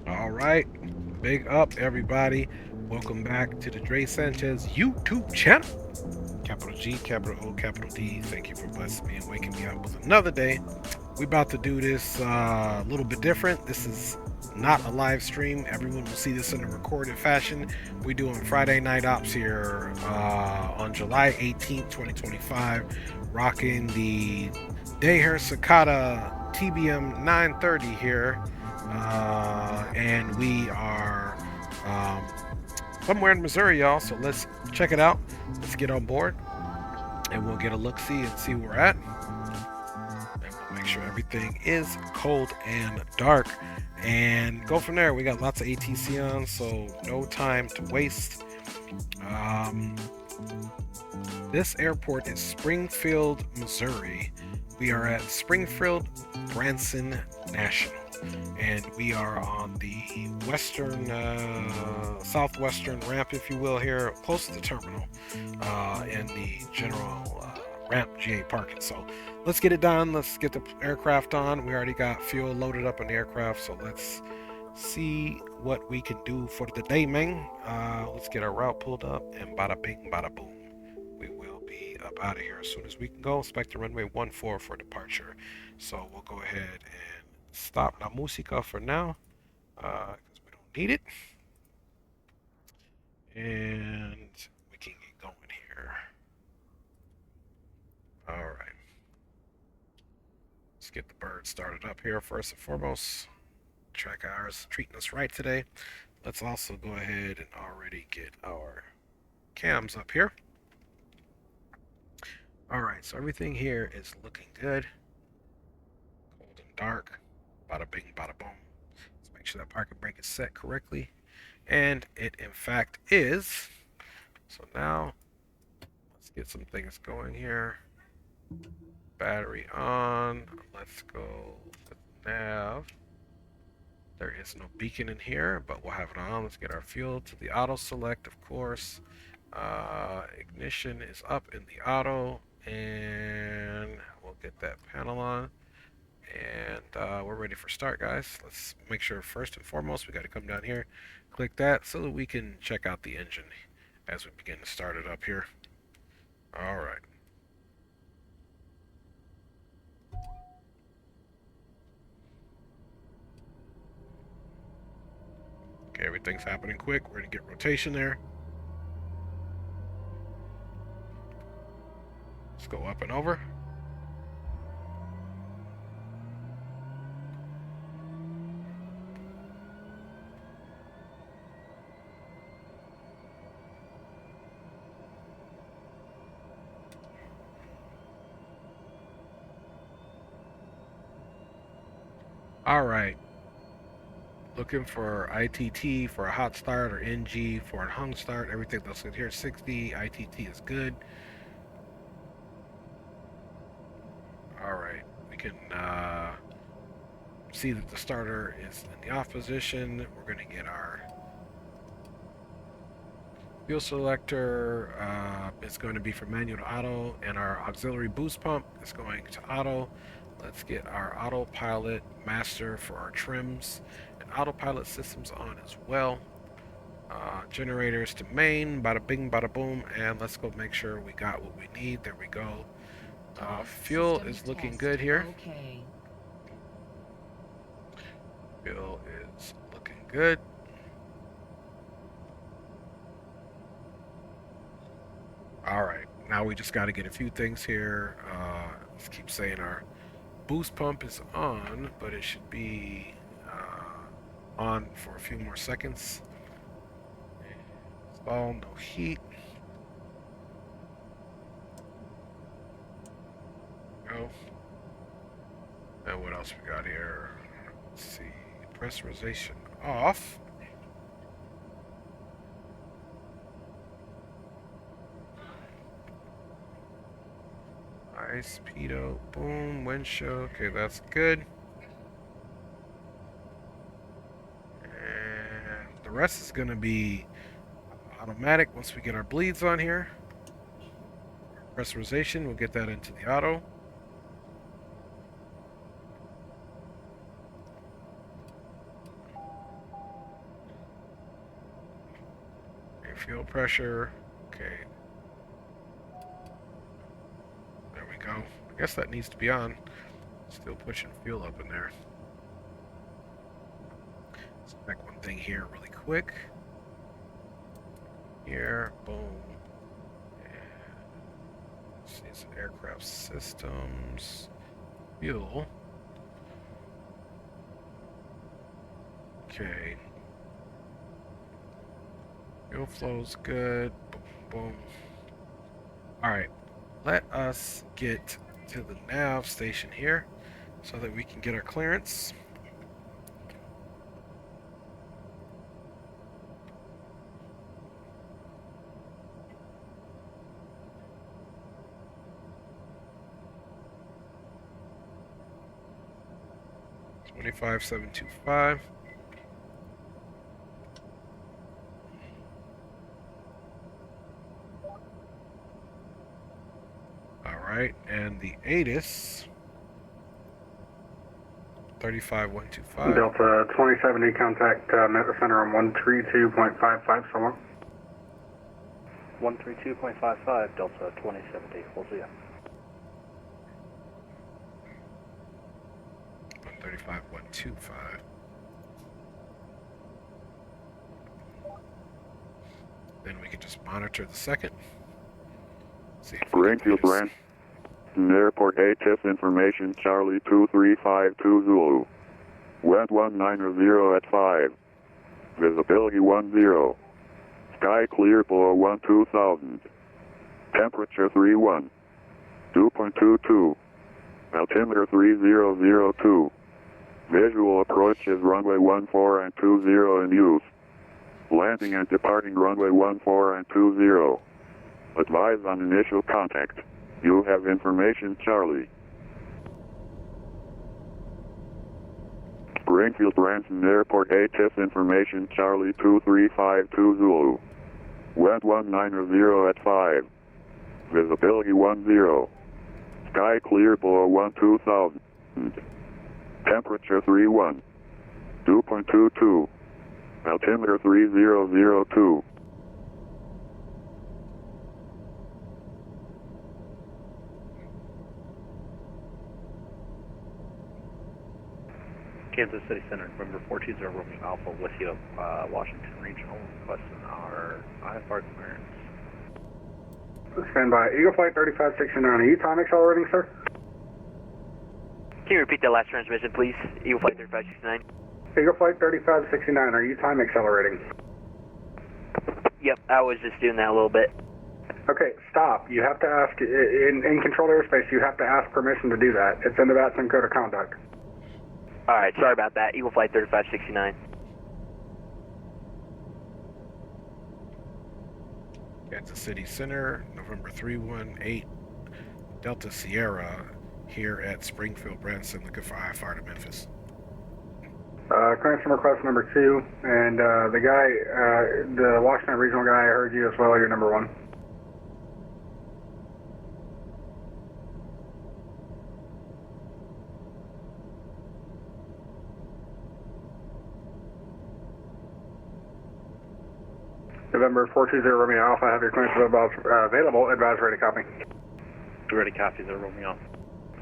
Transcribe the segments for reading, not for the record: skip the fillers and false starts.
All right, big up everybody. Welcome back to the Dre Sanchez YouTube channel. Capital G, capital O, capital D. Thank you for blessing me and waking me up with another day. We about to do this a little bit different. This is not a live stream. Everyone will see this in a recorded fashion. We doing Friday night ops here on July 18th, 2025. Rocking the Day Hair Cicada TBM 930 here. And we are somewhere in Missouri, y'all. So let's check it out. Let's get on board and we'll get a look see and see where we're at. And we'll make sure everything is cold and dark and go from there. We got lots of ATC on, so no time to waste. This airport is Springfield, Missouri. We are at Springfield Branson National, and we are on the western, southwestern ramp, if you will, here, close to the terminal, and the general ramp GA parking. So let's get it done. Let's get the aircraft on. We already got fuel loaded up in the aircraft, so let's see what we can do for the day, man. Let's get our route pulled up, and bada bing, bada boom. We will be up out of here as soon as we can go. Expect the runway 14 for departure. So we'll go ahead and stop La Musica for now, because we don't need it. And we can get going here. Alright. Let's get the bird started up here first and foremost. Track hours treating us right today. Let's also go ahead and already get our cams up here. Alright, so everything here is looking good. Cold and dark. Bada bing, bada boom. Let's make sure that parking brake is set correctly. And it in fact is. So now let's get some things going here. Battery on. Let's go with nav. There is no beacon in here, but we'll have it on. Let's get our fuel to the auto select, of course. Ignition is up in the auto, and we'll get that panel on. And we're ready for start, guys. Let's make sure first and foremost we got to come down here, click that so that we can check out the engine as we begin to start it up here. All right. Okay, everything's happening quick. We're gonna get rotation there. Let's go up and over. All right. Looking for ITT for a hot start or NG for a hung start. Everything looks good here. 60. ITT is good. All right. We can see that the starter is in the off position. We're going to get our fuel selector. It's going to be from manual to auto, and our auxiliary boost pump is going to auto. Let's get our autopilot master for our trims and autopilot systems on as well. Generators to main, bada bing, bada boom, and let's go make sure we got what we need. There we go. Fuel is looking good here. Okay. Fuel is looking good. All right, now we just got to get a few things here. Let's keep saying our boost pump is on, but it should be on for a few more seconds. Install, no heat. Go. And what else we got here? Let's see. Pressurization off. Ice, pedo, boom, windshield. Okay, that's good. And the rest is going to be automatic once we get our bleeds on here. Pressurization, we'll get that into the auto. Okay, fuel pressure. Okay. There we go. I guess that needs to be on. Still pushing fuel up in there. Let's check one thing here really quick. Here, boom. See some aircraft systems. Fuel. Okay. Fuel flow's good. Boom, boom. Alright. Let us get to the nav station here so that we can get our clearance. $25,725. Alright, and the ATIS 35125. Delta 2070, contact Memphis Center on 132.55, so long. 132.55, Delta 2070, we'll see ya. 135.125. Then we can just monitor the second. See if Springfield Branch, Airport ATIS information, Charlie 2352 Zulu. Wind 190 at 5. Visibility 10. Sky clear below 12,000. Temperature 31. 2.22. Altimeter 3002. Visual approach is runway 14 and 20 in use. Landing and departing runway 14 and 20. Advise on initial contact. You have information, Charlie. Springfield Branson Airport ATIS information, Charlie 2352 Zulu. Wind 190 at 5. Visibility 10. Sky clear below 12,000. Temperature 31. 2.22. Altimeter 3002. Kansas City Center, November 420 Romeo Alpha with you, Washington Regional, requesting our IFR clearance. Stand by. Eagle Flight 3569, are you time accelerating, sir? Can you repeat that last transmission, please? Eagle Flight 3569. Eagle Flight 3569, are you time accelerating? Yep, I was just doing that a little bit. Okay, stop. You have to ask, in controlled airspace, you have to ask permission to do that. It's in the Vatsim Code of Conduct. Alright, sorry about that. Eagle Flight 3569. Kansas City Center, November 318, Delta Sierra, here at Springfield, Branson, looking for IFR to Memphis. Clearance request number 2, and the guy, the Washington Regional guy, I heard you as well, you're number 1. November 420 Romeo Alpha, have your clearance available, advise ready copy. Ready, copy, 0 Romeo.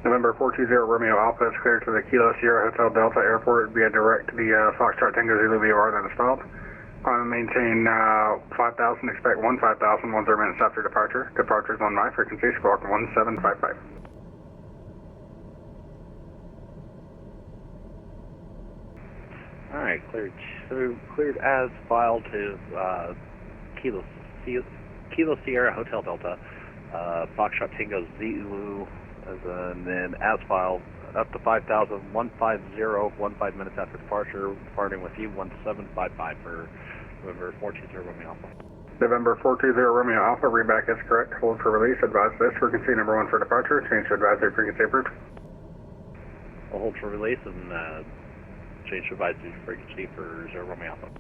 November 420 Romeo Alpha is cleared to the Kilo Sierra Hotel Delta Airport via direct to the Foxtrot Tango Zulu VOR then installed. Climb and maintain 5,000, expect 15,000, 10 minutes after departure. Departure is on my frequency, squawk 1755. Alright, cleared. So cleared as filed to Kilo Sierra Hotel Delta, Foxtrot Tango Zulu, and then as filed up to 5,000, 15 minutes after departure, departing with you 1755 for November 420 Romeo Alpha. November 420 Romeo Alpha, readback is correct. Hold for release, advise this frequency number 1 for departure, change to advisory frequency approved. I'll hold for release and change to advisory frequency for 0 Romeo Alpha.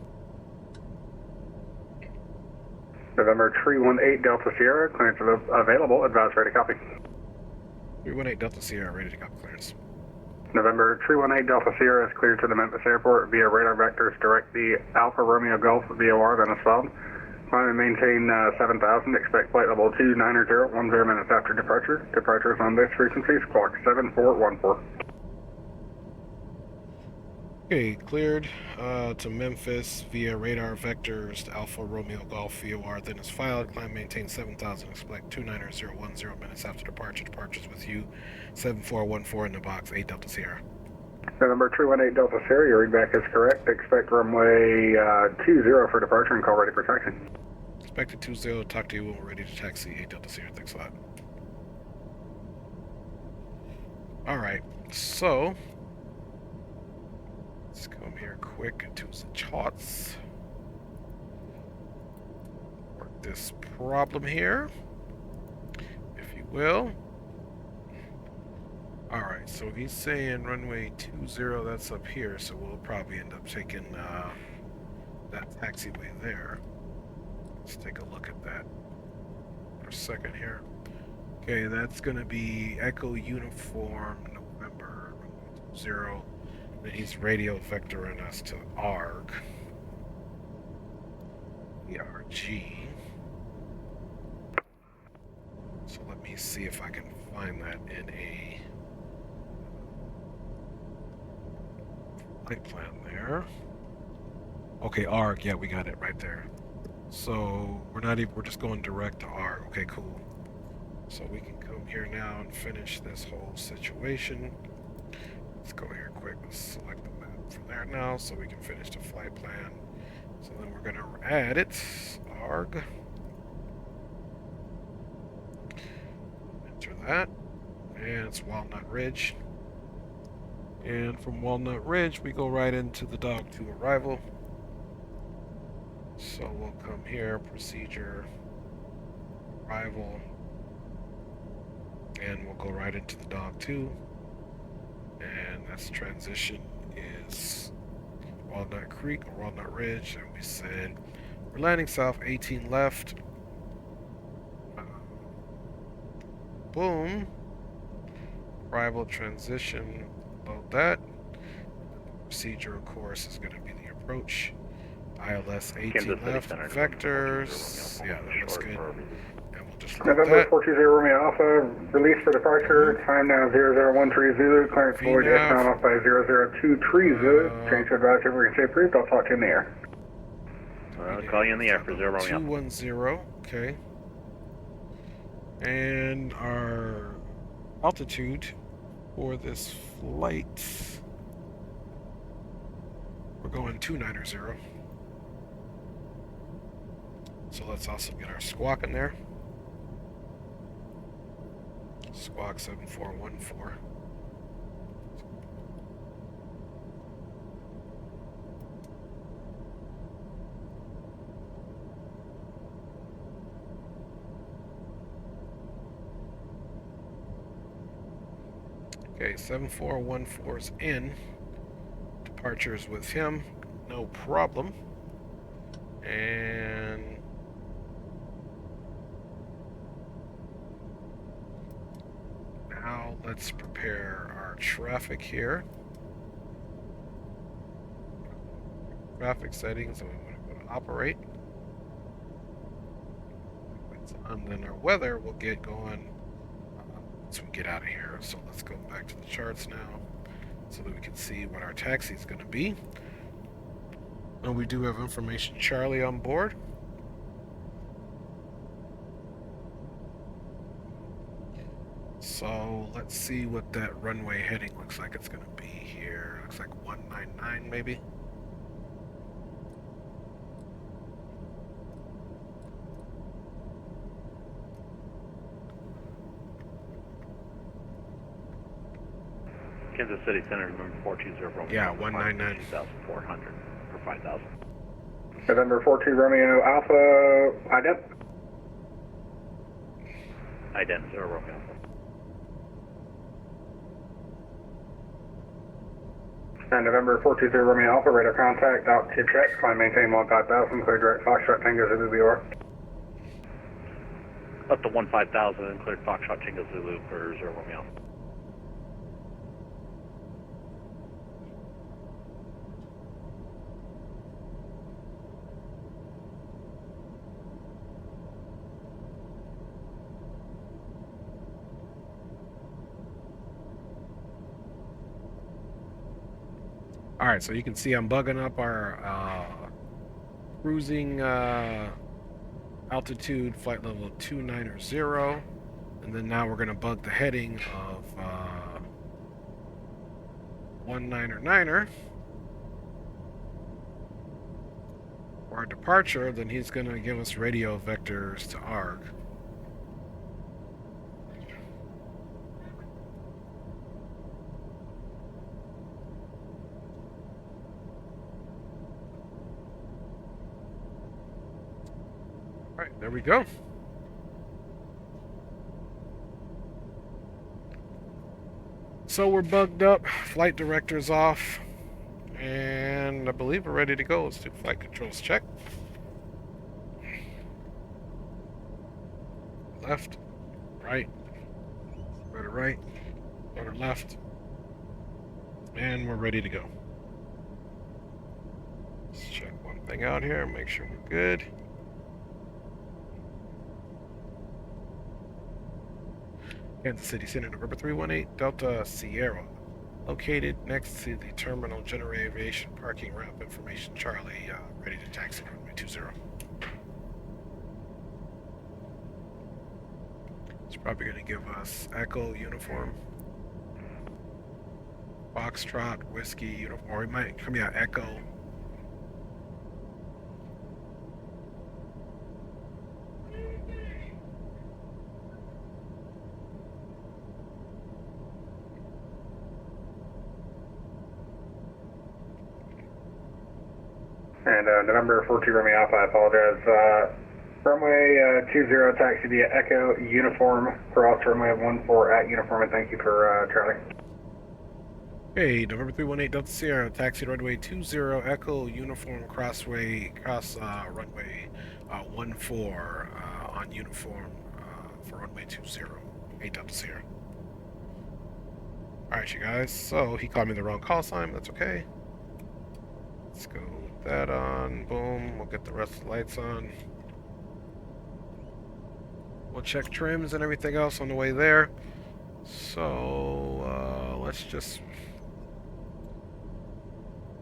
November 318 Delta Sierra, clearance available, advise ready copy. 318 Delta Sierra, ready to go clearance. November 318 Delta Sierra is cleared to the Memphis airport via radar vectors direct the Alpha Romeo Golf VOR then installed. Climb and maintain 7,000, expect flight level 290, 10 minutes after departure. Departure is on this frequency, squawk 7414. Okay, cleared to Memphis via radar vectors, Alpha Romeo Golf VOR, then is filed. Climb maintain 7,000, expect 290, 10 minutes after departure. Departures with you, 7414 in the box, 8 Delta Sierra. November 318 Delta Sierra, your readback is correct. Expect runway 20 for departure and call ready for taxi. Expected 20, talk to you when we're ready to taxi, 8 Delta Sierra, thanks a lot. Alright, so let's come here quick to the charts. Work this problem here, if you will. Alright, so he's saying runway 20, that's up here, so we'll probably end up taking that taxiway there. Let's take a look at that for a second here. Okay, that's going to be Echo Uniform November 0. Then he's radio vectoring us to ARG. ERG. So let me see if I can find that in a flight plan there. Okay, ARG, yeah, we got it right there. So we're just going direct to ARG. Okay, cool. So we can come here now and finish this whole situation. Let's go here quick. Let's select the map from there now so we can finish the flight plan. So then we're going to add it. ARG. Enter that. And it's Walnut Ridge. And from Walnut Ridge, we go right into the Dog 2 arrival. So we'll come here, procedure, arrival, and we'll go right into the Dog 2. And that's transition is Walnut Creek or Walnut Ridge, and we said we're landing south, 18 left. Boom. Arrival, transition, load that. Procedure, of course, is going to be the approach. ILS 18 left, vectors. Yeah, that looks good. And we'll just load November that. 420 Romeo Alpha, release for departure. Time now 0013 Zulu, clearance forward VNAV. down off by 0023 Zulu. Change to advisory frequency approved. I'll talk to you in the air. I'll call you in the air for 0 Romeo. 210, okay. And our altitude for this flight, we're going 290. So let's also get our squawk in there. Squawk 7414. Okay, 7414's in. Departures with him, no problem. And now let's prepare our traffic here. Traffic settings, and we want to go to operate. and then our weather will get going once we get out of here. So let's go back to the charts now so that we can see what our taxi is going to be. And we do have information Charlie on board. So let's see what that runway heading looks like it's going to be here. Looks like 199 maybe. Kansas City Center, November 420 Romeo. Yeah, 199. 2,400 for 5,000. November 42 Romeo Alpha, ident. Ident 0 Romeo. And November 420 Romeo Alpha, radar contact, altitude check, climb maintain 15,000, clear direct Foxtrot Tango Zulu BR. Up to 15,000 and cleared Foxtrot Tango Zulu for 0 Romeo. All right, so you can see I'm bugging up our cruising altitude, flight level 290, and then now we're going to bug the heading of 199er. For our departure, then he's going to give us radio vectors to ARG. Alright, there we go. So we're bugged up, flight director's off, and I believe we're ready to go. Let's do flight controls check. Left, right, rudder right, rudder left, and we're ready to go. Let's check one thing out here, make sure we're good. Kansas City Center, November 318, Delta Sierra. Located next to the terminal general aviation parking ramp information. Charlie, ready to taxi runway 20. It's probably going to give us Echo uniform. Foxtrot, Whiskey uniform. Or it might come out Echo. And November 42 Romeo Alpha, I apologize. Runway 20 taxi via Echo Uniform, cross runway 14 at Uniform, and thank you for Charlie. Hey, November 318 Delta Sierra, taxi runway 20 Echo Uniform cross runway 14 on Uniform for runway 20. Hey, Delta Sierra. Alright, you guys, so he called me the wrong call sign, that's okay. Let's go with that on, boom, we'll get the rest of the lights on. We'll check trims and everything else on the way there. So, let's just...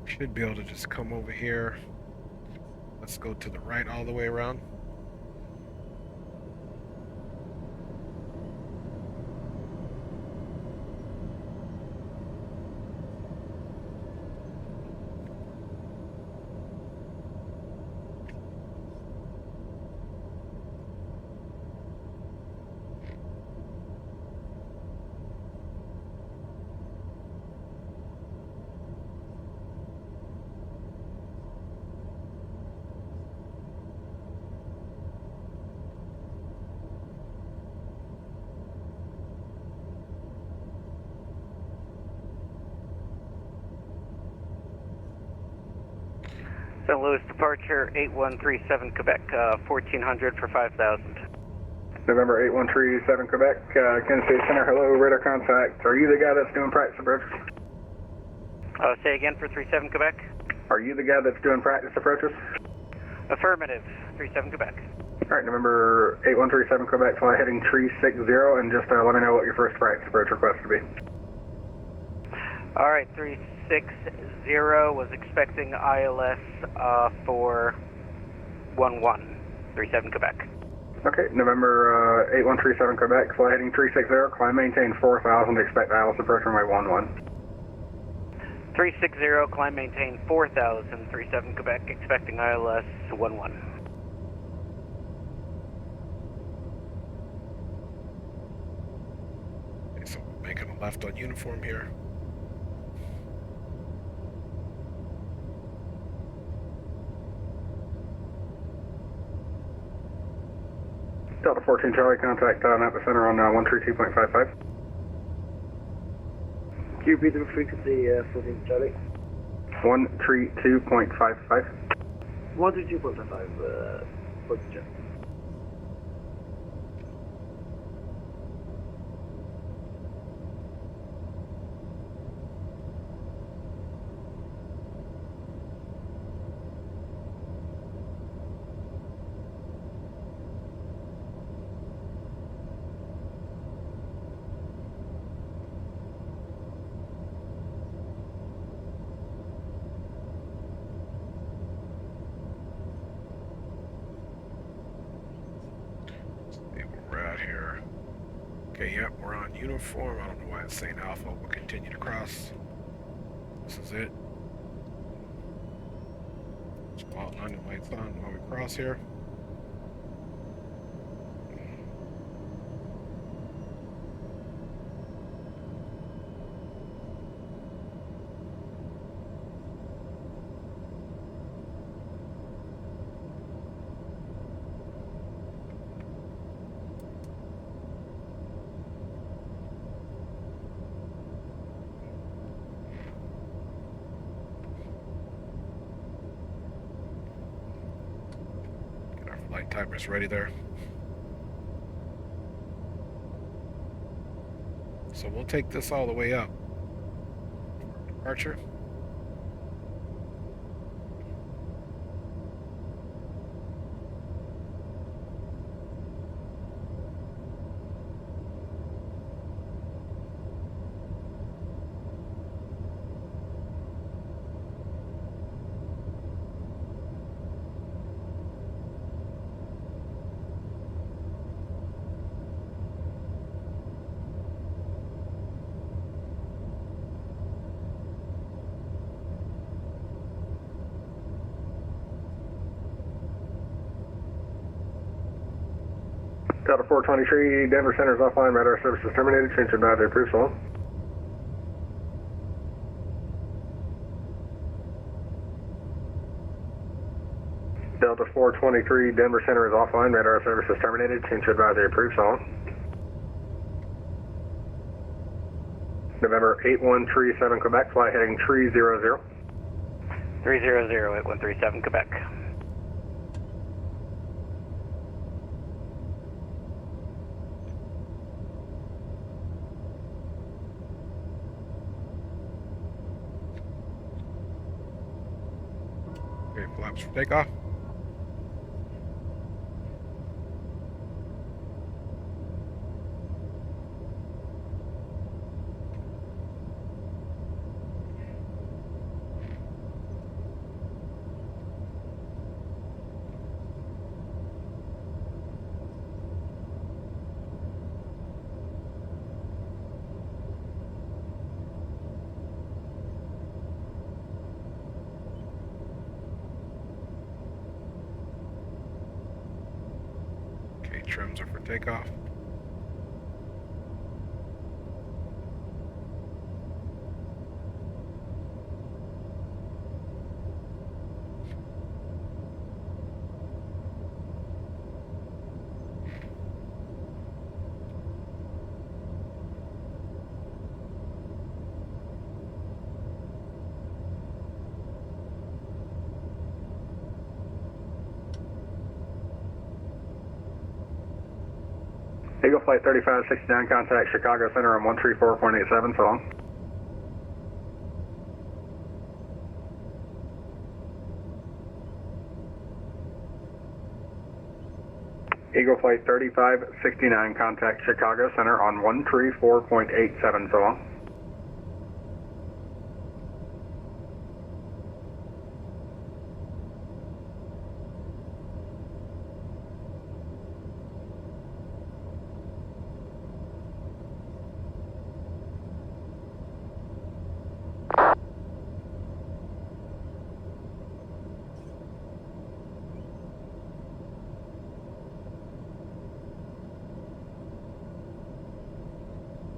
should be able to just come over here. Let's go to the right all the way around. St. Louis departure 8137 Quebec, 1400 for 5,000. November 8137 Quebec, Kansas City Center, hello, radar contact. Are you the guy that's doing practice approaches? Say again for 37 Quebec? Are you the guy that's doing practice approaches? Affirmative, 37 Quebec. Alright, November 8137 Quebec, fly heading tree 60, and just let me know what your first practice approach request would be. Alright, 360 was expecting ILS for 1137 Quebec. Okay, November 8137 Quebec, fly heading 360, climb maintain 4000, expect ILS approach runway 11. 360, climb maintain 4000, 37 Quebec, expecting ILS 11. Okay, so making a left on uniform here. Delta 14 Charlie, contact Memphis Center on 132.55. QP the frequency 14 Charlie. 132.55. 132.55, 14 Charlie. See where we're at here. Okay, yep, we're on uniform. I don't know why it's saying alpha. We'll continue to cross. This is it. Spot landing lights on while we cross here. Get our flight timers ready there. So we'll take this all the way up. Departure. Delta 423, Denver Center is offline, radar services terminated, change advisory approved, so on. Delta 423, Denver Center is offline, radar services terminated, change advisory approved, so on. November 8137 Quebec, fly heading 300. 300, 8137 Quebec. Okay, flaps for takeoff. Okay, trims are for takeoff. Eagle Flight 3569, contact Chicago Center on 134.87, so on. Eagle Flight 3569, contact Chicago Center on 134.87, so long.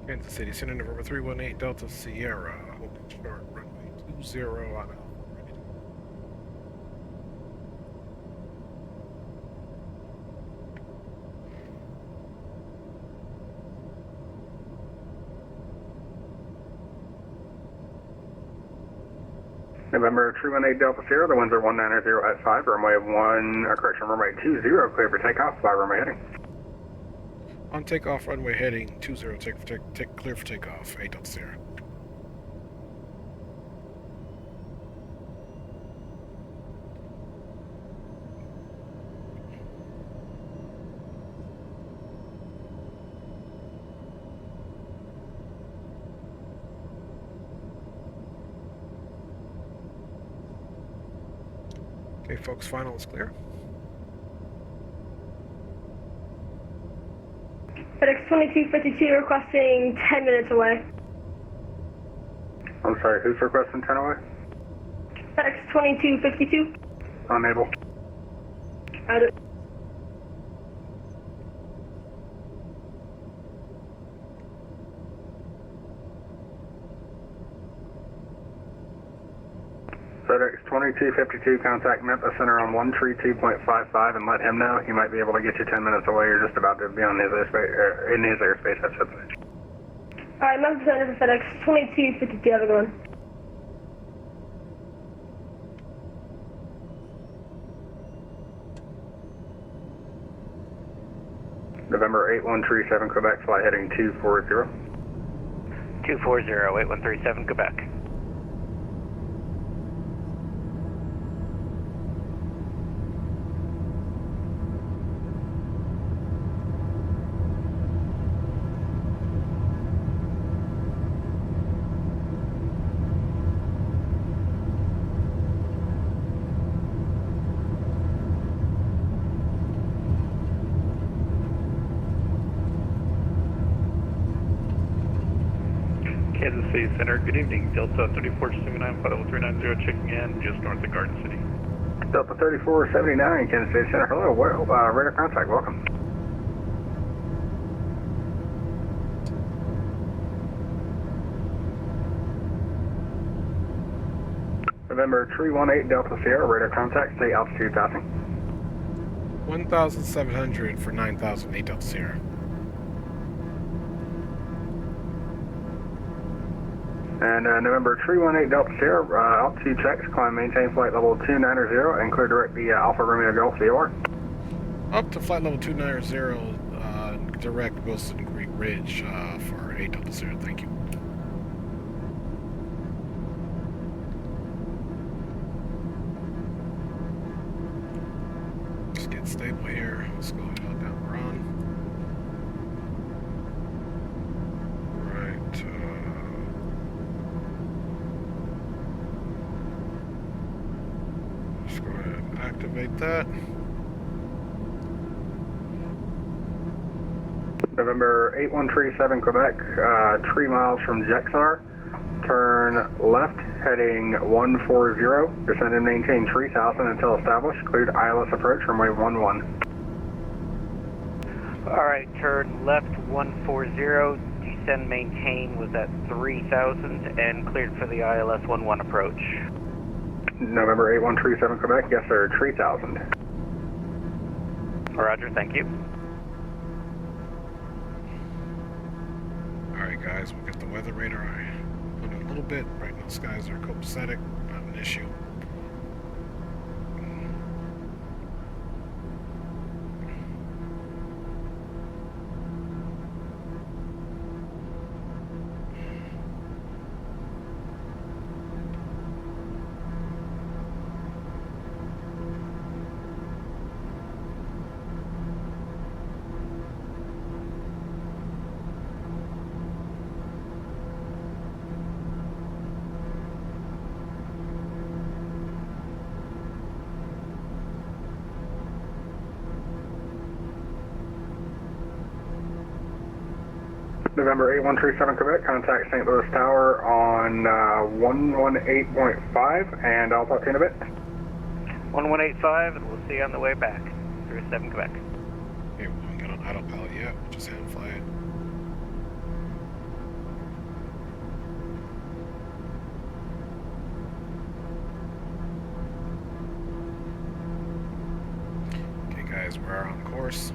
Kansas City, Center November 318 Delta Sierra, holding short, runway 20 on Alpha. November 318 Delta Sierra, the winds are 190 at 5, runway 20, clear for takeoff, fly runway heading. On takeoff, runway heading 20, clear for takeoff, 8 Delta Sierra. Okay, folks, final is clear. FedEx 2252 requesting 10 minutes away. I'm sorry, who's requesting 10 away? FedEx 2252. Unable. Out of FedEx 2252, contact Memphis Center on 132.55 and let him know. He might be able to get you 10 minutes away. You're just about to be on his airspace, in his airspace, I should say. Alright, Memphis Center for FedEx 2252, have a good one. November 8137, Quebec, fly heading 240. 240, 8137, Quebec. Kansas City Center, good evening. Delta 3479, flight level 390, checking in just north of Garden City. Delta 3479, Kansas City Center. Hello, radar contact, welcome. November 318 Delta Sierra, radar contact, state altitude passing. 1,700 for 9,000, 8 Delta Sierra. And November 318 Delta Sierra, altitude checks, climb maintain flight level 290 and clear direct the Alpha Romeo Golf VOR. Up to flight level 290, direct Wilson Creek Ridge for 8 Delta Sierra, thank you. Just get stable here, let's go down run. Right, let's go ahead and activate that. November 8137 Quebec, 3 miles from Jexar, turn left heading 140, descend and maintain 3000 until established, cleared ILS approach runway 11. Alright, turn left 140, descend maintain was at 3000 and cleared for the ILS 11 approach. November 8137 Quebec, yes sir, 3000. Roger, thank you. Alright guys, we'll get the weather radar on in a little bit. Right now the skies are copacetic, not an issue. November 8137 Quebec, contact St. Louis Tower on 118.5, and I'll talk to you in a bit. 1185, and we'll see you on the way back. 37 Quebec. Here, we don't get on autopilot yet. We'll just hand fly it. Okay, guys, we're on course.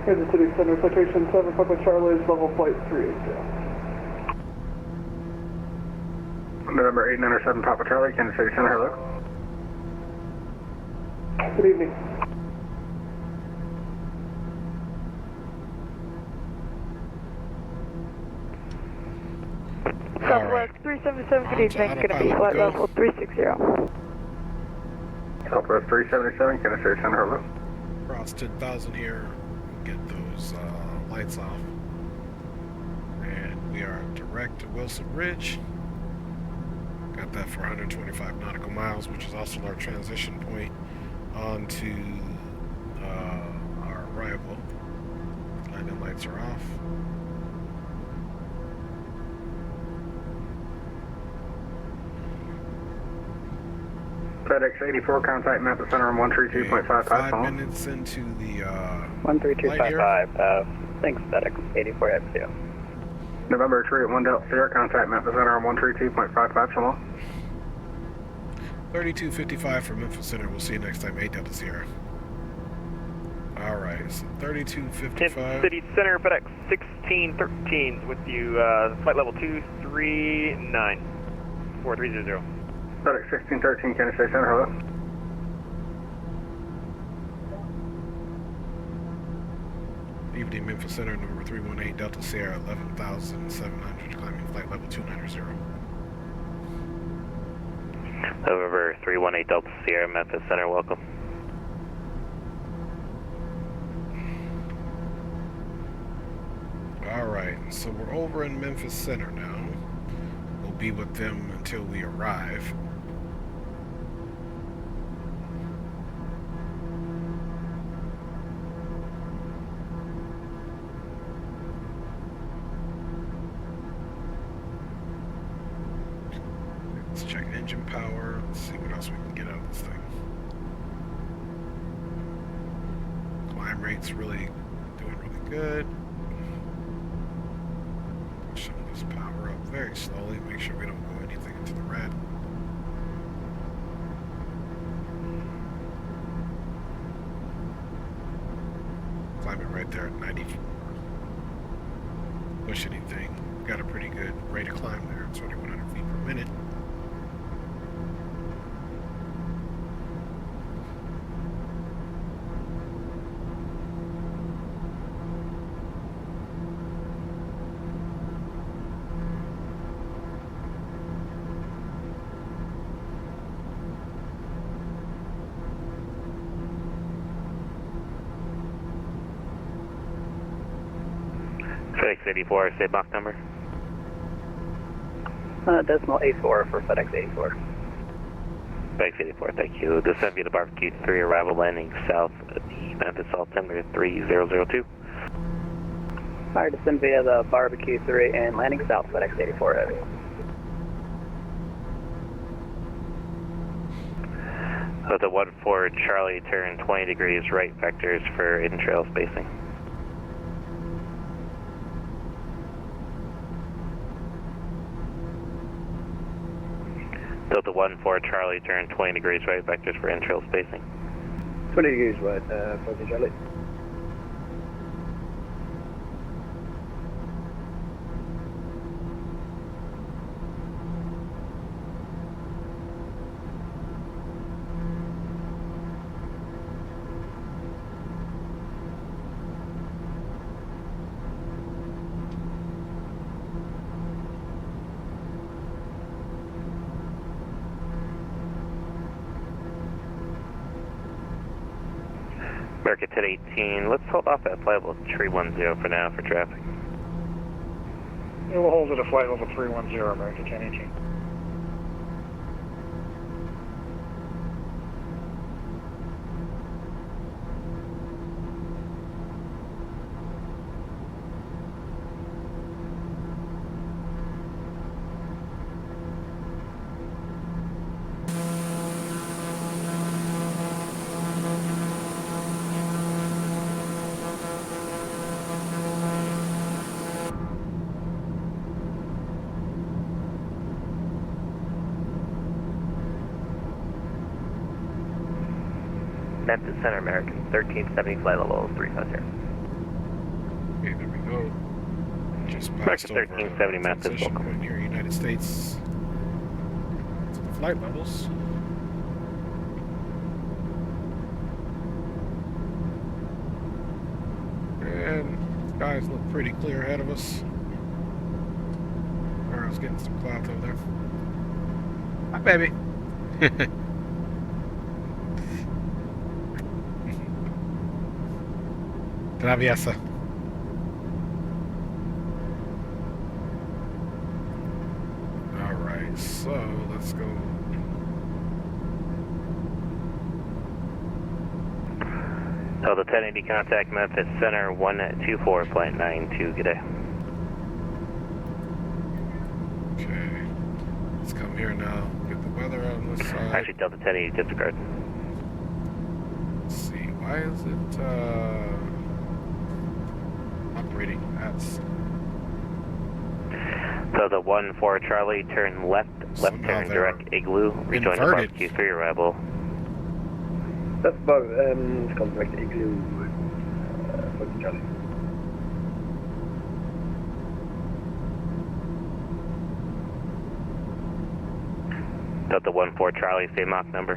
Kansas City Center, citation 7, Papa Charlie's level flight 380. November 897 Papa Charlie, Kansas City Center, hello. Good evening. Southwest 377, good evening, going to be flight level 360. Southwest 377, Kansas City Center, hello. Cross 10,000 here. Get those lights off. And we are direct to Wilson Ridge. Got that for 125 nautical miles, which is also our transition point onto our arrival. Landing lights are off. FedEx 84, contact Memphis Center on 132.55. 5 minutes into the 13255, thanks FedEx 84 F2. November 3 at 1 Delta Sierra, contact Memphis Center on 132.55, so long. 3255 for Memphis Center. We'll see you next time. 8 Delta Sierra. Alright, so 3255. Kansas City Center, FedEx 1613 with you, flight level 239, 4300. FedEx 1613, Kansas City Center, hello. Evening, Memphis Center, number 318 Delta Sierra, 11,700, climbing flight level 290. November 318 Delta Sierra, Memphis Center, welcome. Alright, so we're over in Memphis Center now. We'll be with them until we arrive. Let's check engine power. Let's see what else we can get out of this thing. Climb rate's really doing really good. Push this power up very slowly. Make sure we don't go anything into the red. Climb it right there at 94. Push anything. Got a pretty good rate of climb there. 2,100 feet per minute. FedEx 84, say box number. Decimal 84 for FedEx 84. FedEx 84, thank you. Descend via the Barbecue 3, arrival landing south of the Memphis altimeter 3002. Fire descend via the Barbecue 3 and landing south FedEx 84 heavy. Delta 1-4 Charlie, turn 20 degrees right vectors for in-trail spacing. Delta 1-4 Charlie, turn 20 degrees right vectors for in-trail spacing. 20 degrees right, 14 Charlie. America 1018, let's hold off at flight level 310 for now for traffic. It will hold at a flight level 310, America 1018. Memphis Center, American 1370, flight level 350. Okay, there we go. Just American passed over 1370, Memphis, transition welcome. point here, United States. To the flight levels. And skies look pretty clear ahead of us. I was getting some clouds over there. Hi, baby. Traviesa. Alright, so let's go. Delta 1080, contact Memphis Center 124.92, good day. Okay. Let's come here now. Get the weather out on this side. Actually, Delta 1080, disregard. Let's see. Why is it operating at Delta 1-4 Charlie, turn left Somehow turn they're direct igloo, rejoin the inverted. barbecue for your arrival. That's about, it's called direct igloo, 14 Charlie. Delta 1-4 Charlie, say Mach number.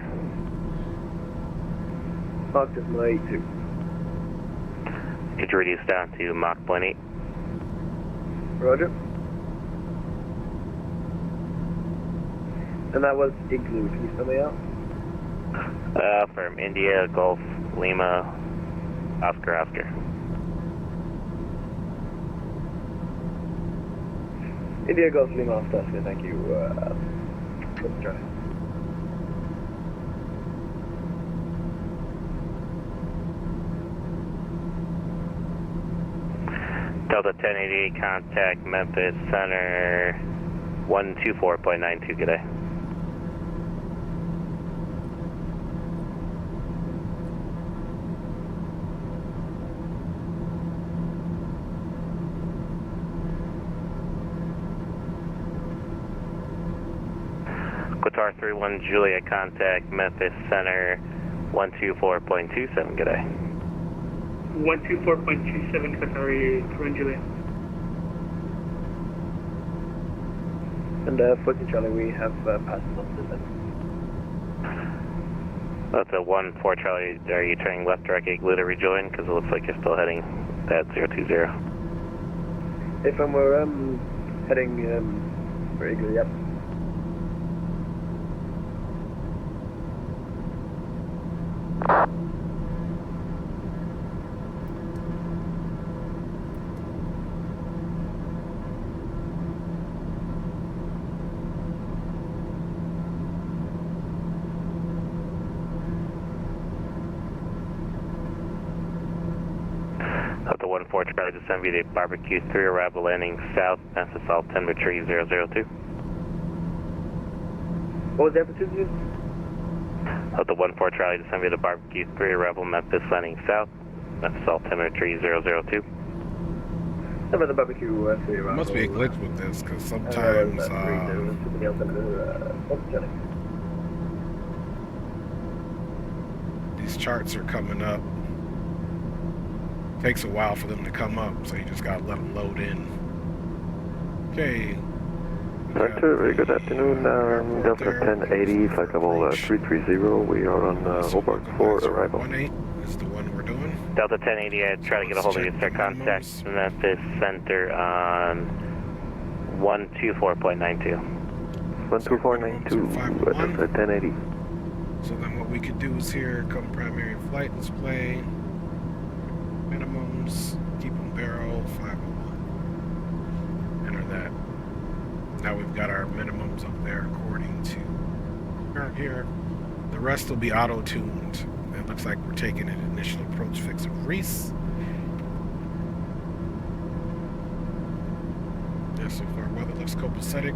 Mach is my 2. Could you reduce down to Mach 0.8? Roger. And that was igloo, can you spell me out? From India, Golf, Lima, Oscar, Oscar. India Golf Lima Oscar, thank you. Let's try. Delta 1088, contact Memphis Center 124.92, good day. Qatar 31 Juliet, contact Memphis Center 124.27, good day. 124.27 Qatari 31 Juliet. And 14 Charlie, we have passed on to them. That's a 1-4 Charlie, are you turning left direct igloo to rejoin? Because it looks like you're still heading at 020. If we're heading for igloo, yep. Delta 1-4 Charlie, descend via the barbecue 3, arrival landing south, Memphis altimetry 002. What was the altitude? Delta 1-4 Charlie, descend via the barbecue 3 Rebel, Memphis landing south. Memphis altimeter 002. Number the barbecue, There must be a glitch with this, because sometimes these charts are coming up. Takes a while for them to come up, so you just gotta let them load in. Okay. Very good afternoon, Delta 1080, flight level 330, we are on Hobart for arrival. 18 is the one we're doing. Delta 1080, I try to get a hold of you, sir. Contact Memphis Center on 124.92. 124.92, Delta 1080. So then what we could do is here, come primary flight display, minimums, keep them barrel, 501. Enter that. Now we've got our minimums up there according to current here. The rest will be auto-tuned. It looks like we're taking an initial approach fix of Reese. Yeah, so far weather looks copacetic.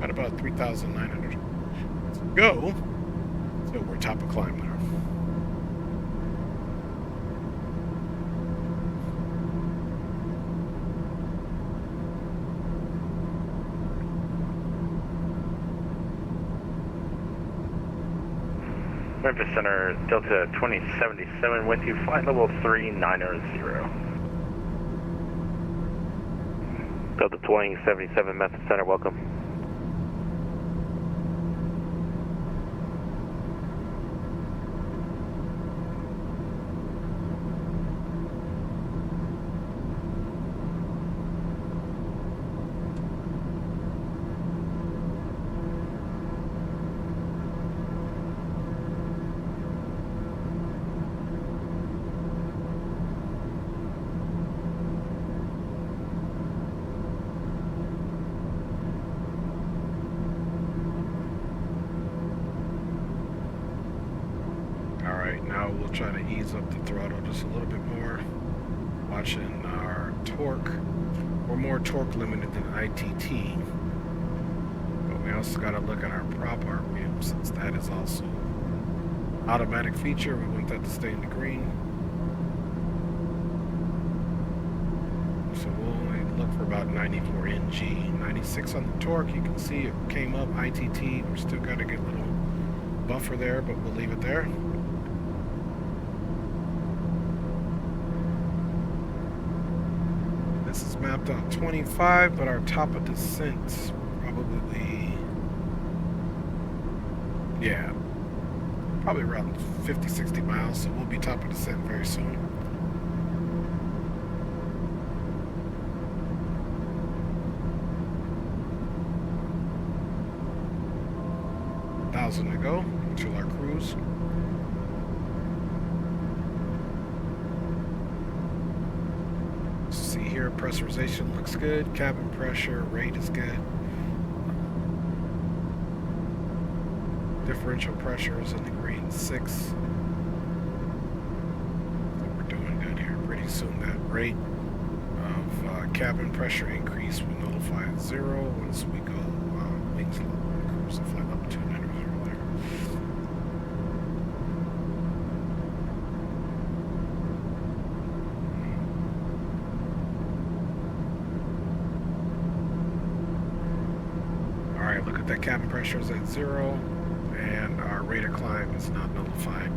Got about 3,900 to go. So we're top of climb now. Memphis Center, Delta 2077 with you, flight level 390. Delta 2077, Memphis Center, welcome. Now we'll try to ease up the throttle just a little bit more. Watching our torque. We're more torque limited than ITT. But we also got to look at our prop RPM since that is also automatic feature. We want that to stay in the green. So we'll only look for about 94 NG. 96 on the torque. You can see it came up ITT. We're still got to get a little buffer there, but we'll leave it there. This is mapped out 25, but our top of descent probably, yeah, probably around 50, 60 miles, so we'll be top of descent very soon. To go to our cruise. See here, pressurization looks good, cabin pressure, rate is good. Differential pressure is in the green 6. So we're doing good here. Pretty soon that rate of cabin pressure increase will notify at 0 once we go wings level and cruise to flight level 290. That cabin pressure is at 0 and our rate of climb is not nullified.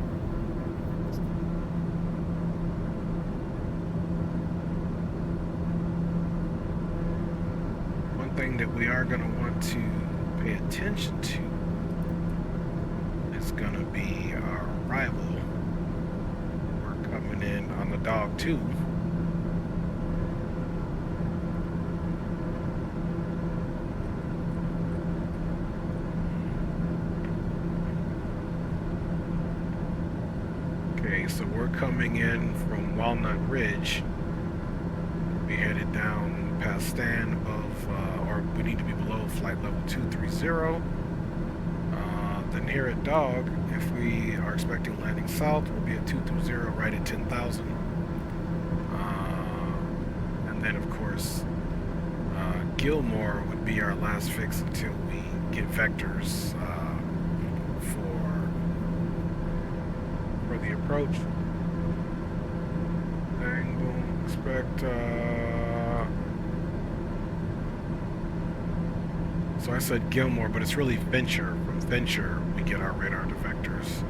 One thing that we are going to want to pay attention to is going to be our arrival. We're coming in on the Dog 2. So we're coming in from Walnut Ridge. We'll be headed down past Stan above, or we need to be below flight level 230. Then here at Dog, if we are expecting landing south, we'll be at 220 right at 10,000. And then of course, Gilmore would be our last fix until we get vectors for for the approach. Bang, boom, expect, so I said Gilmore, but it's really Venture. From Venture, we get our radar defectors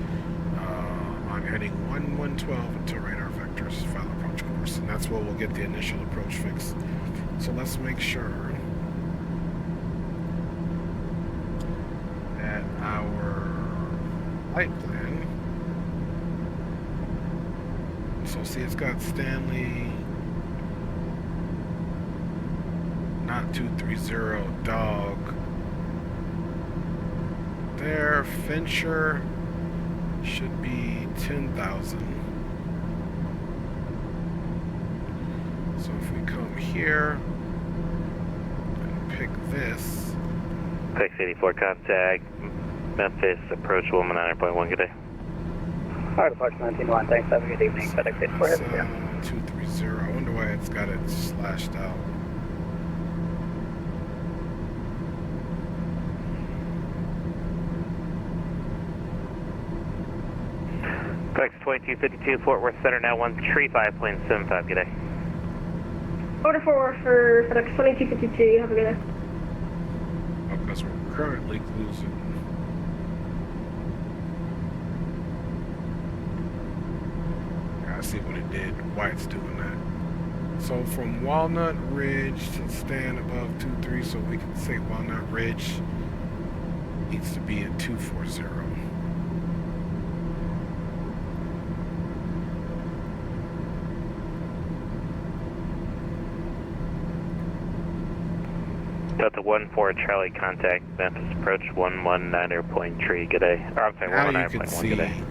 on heading 1112 until radar vectors final approach course, and that's where we'll get the initial approach fix. So let's make sure that our flight plan. So see, it's got Stanley, not 230 dog. There, Fincher should be 10,000. So if we come here and pick this. 684 contact, Memphis, approach 119.1, good day. Alright, Fox 19-1, thanks, have a good evening, FedEx 84, That's, 230, I wonder why it's got it slashed out. FedEx 2252, Fort Worth Center, now 135, plane 75, good day. Order 4 for FedEx 2252, have a good day. Oh, because we're currently cruising. I see what it did, why it's doing that. So from Walnut Ridge to stand above 23, so we can say Walnut Ridge needs to be at 240. Delta 14 Charlie, contact Memphis approach 119.3, good day. Or I'm sorry, Now you can 119.1, see good day.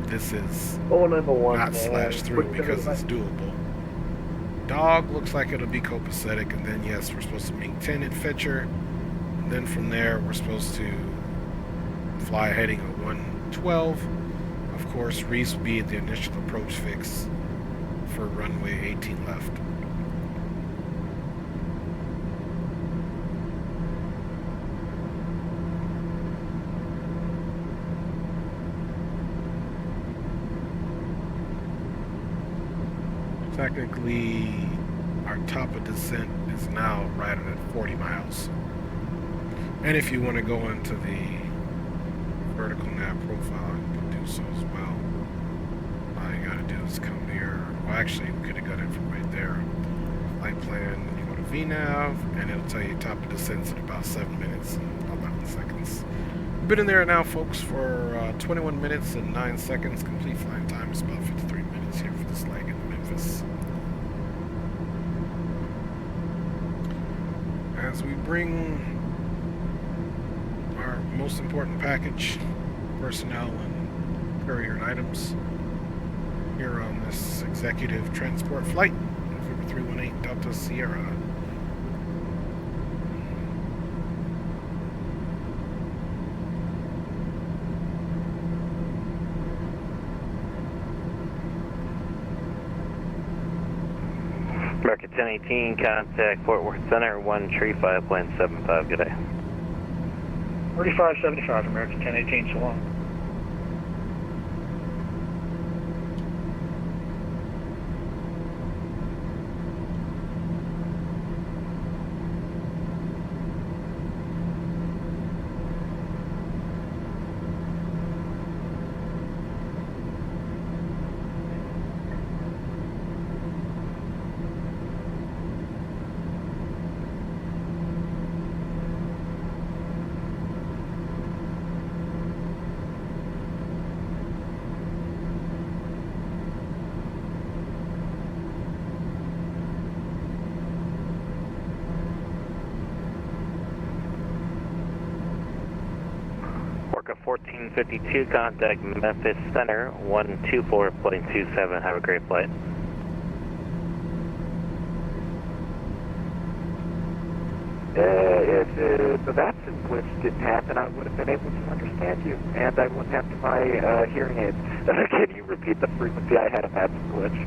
this is number not slashed through because it's doable. Dog looks like it'll be copacetic, and then yes, we're supposed to maintain it Fetcher. And then from there, we're supposed to fly heading at 112. Of course, Reese will be at the initial approach fix for runway 18 left. Technically, our top of descent is now right at 40 miles. And if you want to go into the vertical nav profile, you can do so as well. All you gotta do is come here. Well, actually, we could have got it from right there. Flight plan, you go to VNav, and it'll tell you top of descent's in about 7 minutes and 11 seconds. We've been in there now, folks, for 21 minutes and 9 seconds. Complete flying time is about 53 minutes here for this leg in Memphis. As we bring our most important package, personnel and courier and items, here on this executive transport flight, November 318 Delta Sierra. American 1018, contact Fort Worth Center, 135, plane 75, good day. 3575, American 1018, so long. Orca 1452, contact Memphis Center, 124, plane 27, have a great flight. If the Vatsim glitch didn't happen, I would have been able to understand you, and I wouldn't have to buy hearing aids. Can you repeat the frequency? I had a Vatsim glitch.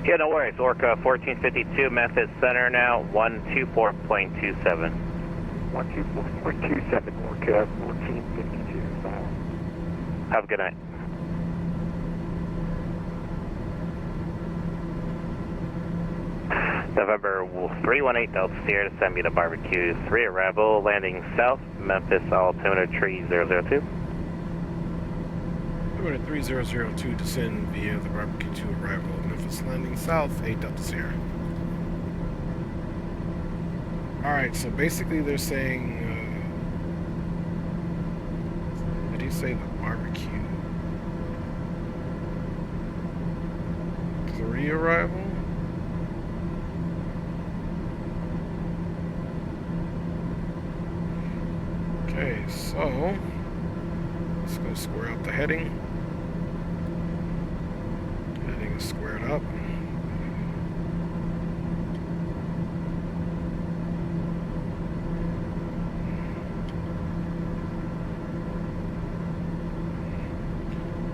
Yeah, no worries. Orca 1452, Memphis Center now, 124.27. 124.27, Orca 1452. Have a good night. November 318 Delta Sierra, send me to barbecue 3 arrival, landing south, Memphis, altimeter 3002. Number 3002, descend via the barbecue 2 arrival, Memphis, landing south, 8 Delta Sierra. Alright, so basically they're saying, did he say the barbecue 3 arrival? Okay, so let's go square up the heading. Heading is squared up.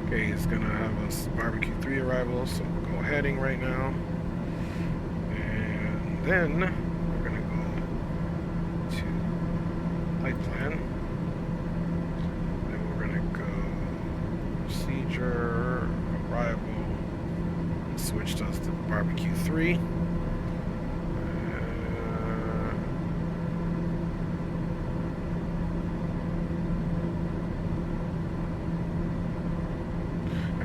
Okay, he's gonna have us barbecue 3 arrivals, so we'll go heading right now. And then we're gonna go to flight plan. Then we're gonna go procedure, arrival, and switch us to barbecue 3.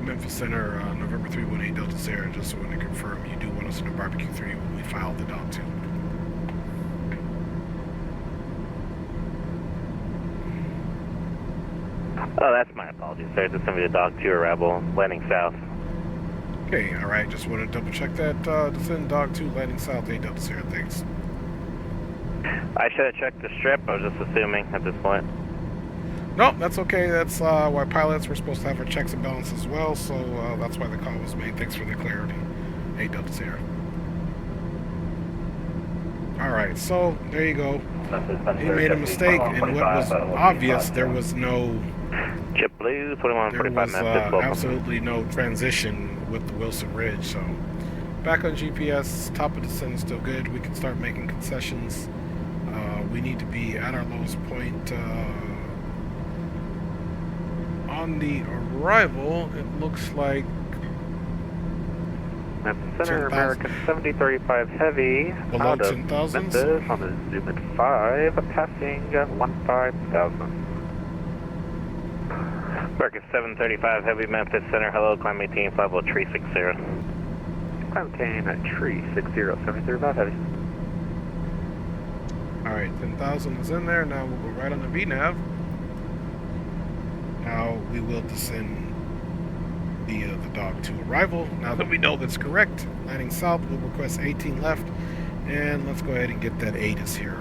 Memphis Center, November 318 Delta Sierra, just so I want to confirm you do want us in the barbecue 3 when we file the dog 2. Oh, that's my apologies, sir. Just send me to dog 2 arrival, landing south. Okay, alright, just want to double check that, descend dog 2, landing south, 8 Delta Sierra, thanks. I should have checked the strip, I was just assuming at this point. No, that's okay. That's why pilots were supposed to have our checks and balances as well, so that's why the call was made. Thanks for the clarity. 8 Delta Sierra. Alright, so there you go. He made a mistake, and what was obvious, there was no... Chip Blue, 2145 There was absolutely no transition with the Wilson Ridge, so... Back on GPS, top of descent is still good. We can start making concessions. We need to be at our lowest point... on the arrival, it looks like Memphis Center, American 7035 Heavy, below out of 10,000. Memphis on the Zoom at 5, passing 15,000. American 735 Heavy, Memphis Center, hello, climb 18, flight level 360. Climb 18 at 360, 735 Heavy. Alright, 10,000 is in there, now we'll go right on the VNAV. Now we will descend via the dog 2 arrival. Now that we know that's correct, landing south, we'll request 18 left, and let's go ahead and get that ATIS here.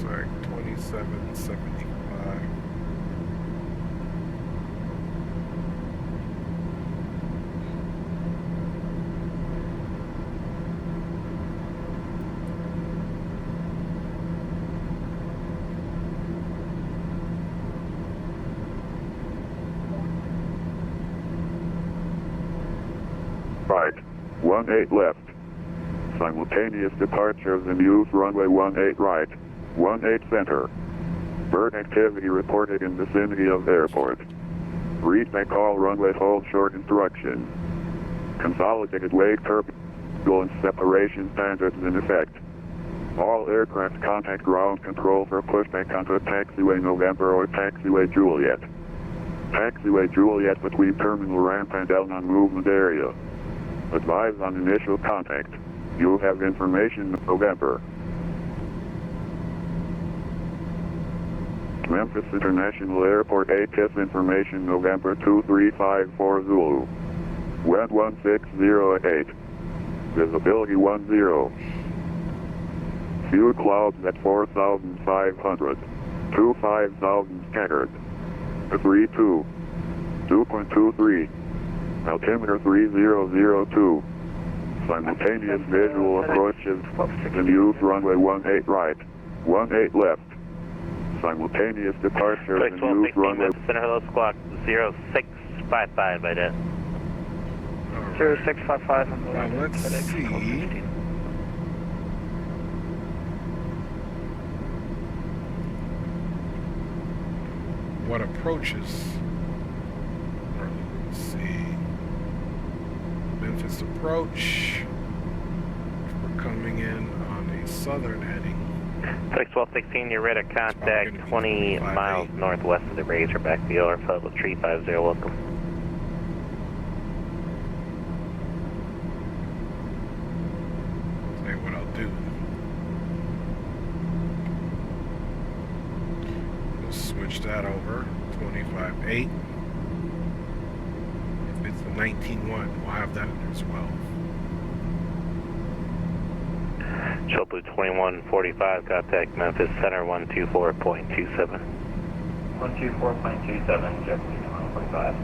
Like 2775. Right. 18 left. Simultaneous departure of the news runway 18 right. 18 center. Bird activity reported in vicinity of airport. Read may call runway hold short instruction. Consolidated wake turbulence separation standards in effect. All aircraft contact ground control for pushback onto taxiway November or taxiway Juliet. Taxiway Juliet between terminal ramp and down on movement area. Advise on initial contact. You'll have information in November. Memphis International Airport ATIS information November 2354 Zulu. Wind 1608. Visibility 10. Few clouds at 4,500. 25,000 scattered. 32. 2.23. Altimeter 3002. Simultaneous visual approaches. Then use runway 18 right. 18 left. Simultaneous departure and use runway. Center hello squawk 0655 by that. 0655 on the Now let's see. What approaches? Let's see. Memphis approach. We're coming in on a southern heading. 1216, you're ready to contact 20 miles northwest of the Razorback. The overflow with 350, welcome. Tell you what I'll do. We'll switch that over. 25.8. If it's the 19.1, we'll have that in there as well. Blue 2145, contact Memphis Center 124.27. 124.27, JetBlue 2145.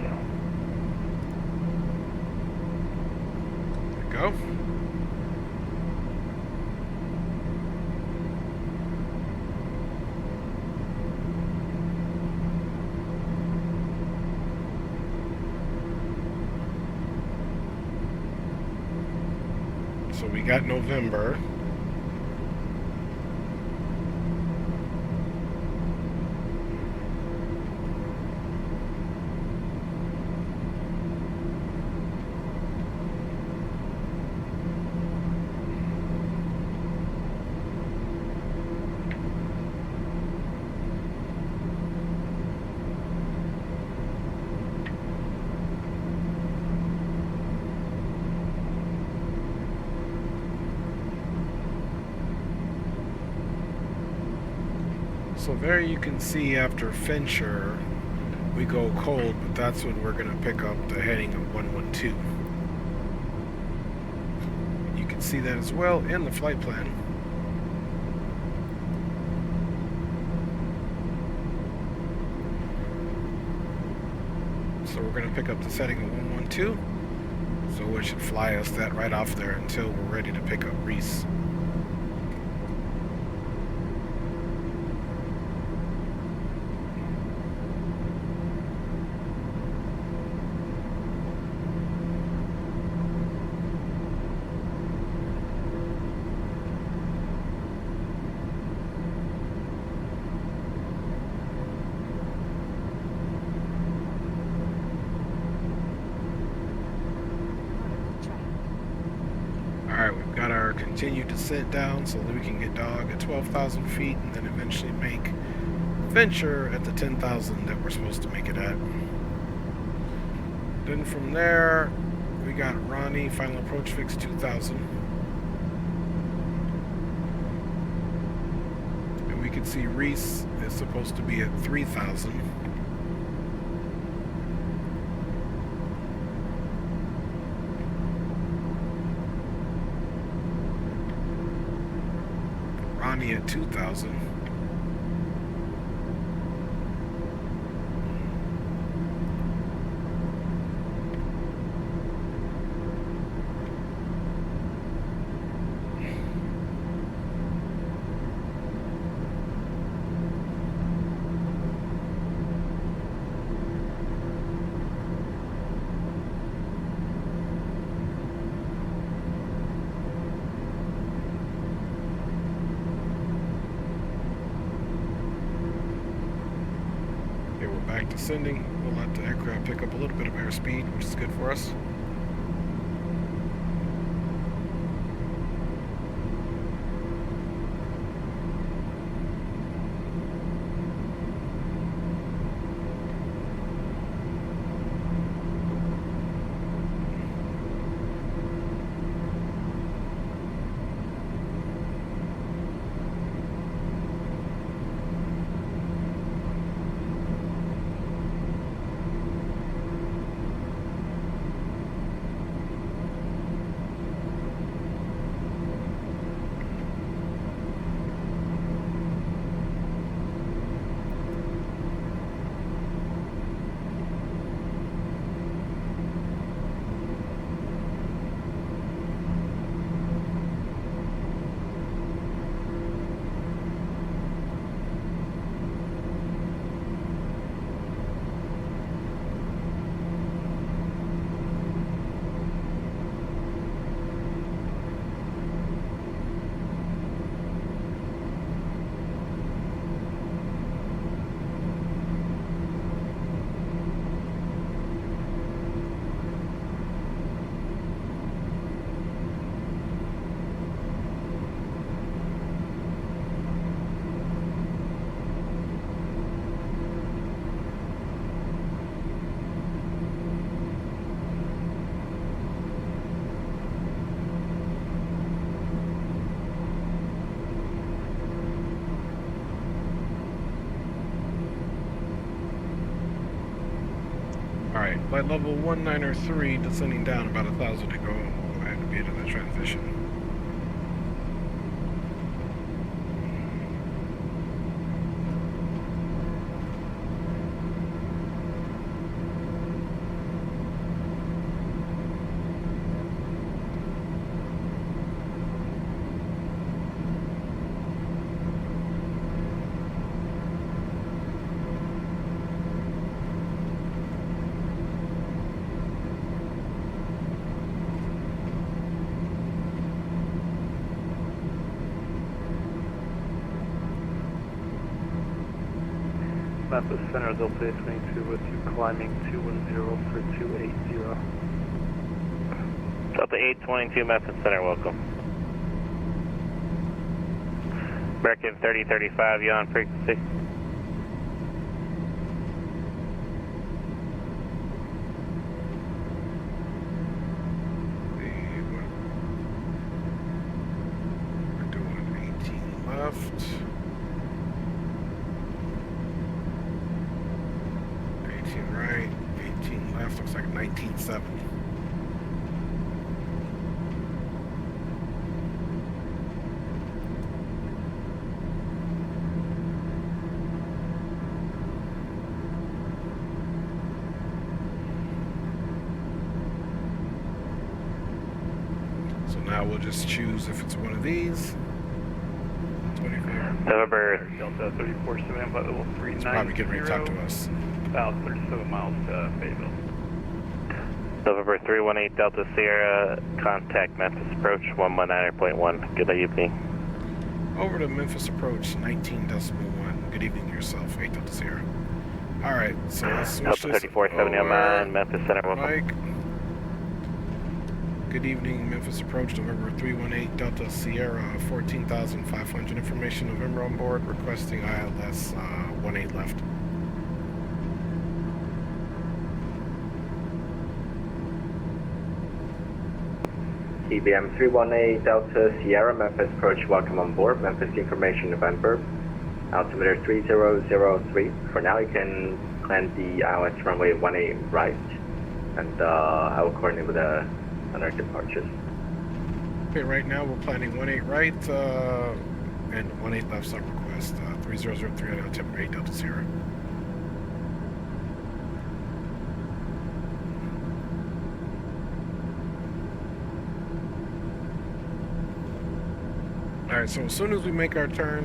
There we go. So we got November. So there you can see after Fincher, we go cold, but that's when we're going to pick up the heading of 112. You can see that as well in the flight plan. So we're going to pick up the setting of 112. So it should fly us that right off there until we're ready to pick up Reese. Alright, we've got our continued descent down so that we can get dog at 12,000 feet and then eventually make venture at the 10,000 that we're supposed to make it at. Then from there, we got Ronnie, final approach fix 2,000. And we can see Reese is supposed to be at 3,000. Ronnie at 2,000. Back descending, we'll let the aircraft pick up a little bit of airspeed, which is good for us. Flight level 193, descending down about 1,000 to go. I had to be into the transition. Memphis Center, Delta 822 with you climbing 210 for 280. Delta 822, Memphis Center, welcome. American 3035, you on frequency? We're doing 18 left. 18 right, 18 left, looks like 19.7. So now we'll just choose if it's one of these. 25. November Delta 34 Cement, flight level 390. It's probably getting ready to talk to us. About 37 miles to Fayetteville. November 318 Delta Sierra, contact Memphis approach 119.1. Good evening. Over to Memphis approach 19.1. Good evening to yourself, 8 Delta Sierra. Alright, so let's switch Delta this 3470 on mine, Memphis Center, welcome. Mike. Good evening, Memphis approach, November 318 Delta Sierra, 14,500 information, November on board, requesting ILS 18 left. TBM 318 Delta Sierra, Memphis approach, welcome on board. Memphis information November, altimeter 3003. For now, you can climb the ILS runway 18 right, and I will coordinate with other departures. Okay, right now we're planning 18 right and 18 left sub request, 3003 on altimeter 8 Delta Sierra. Alright, so as soon as we make our turn,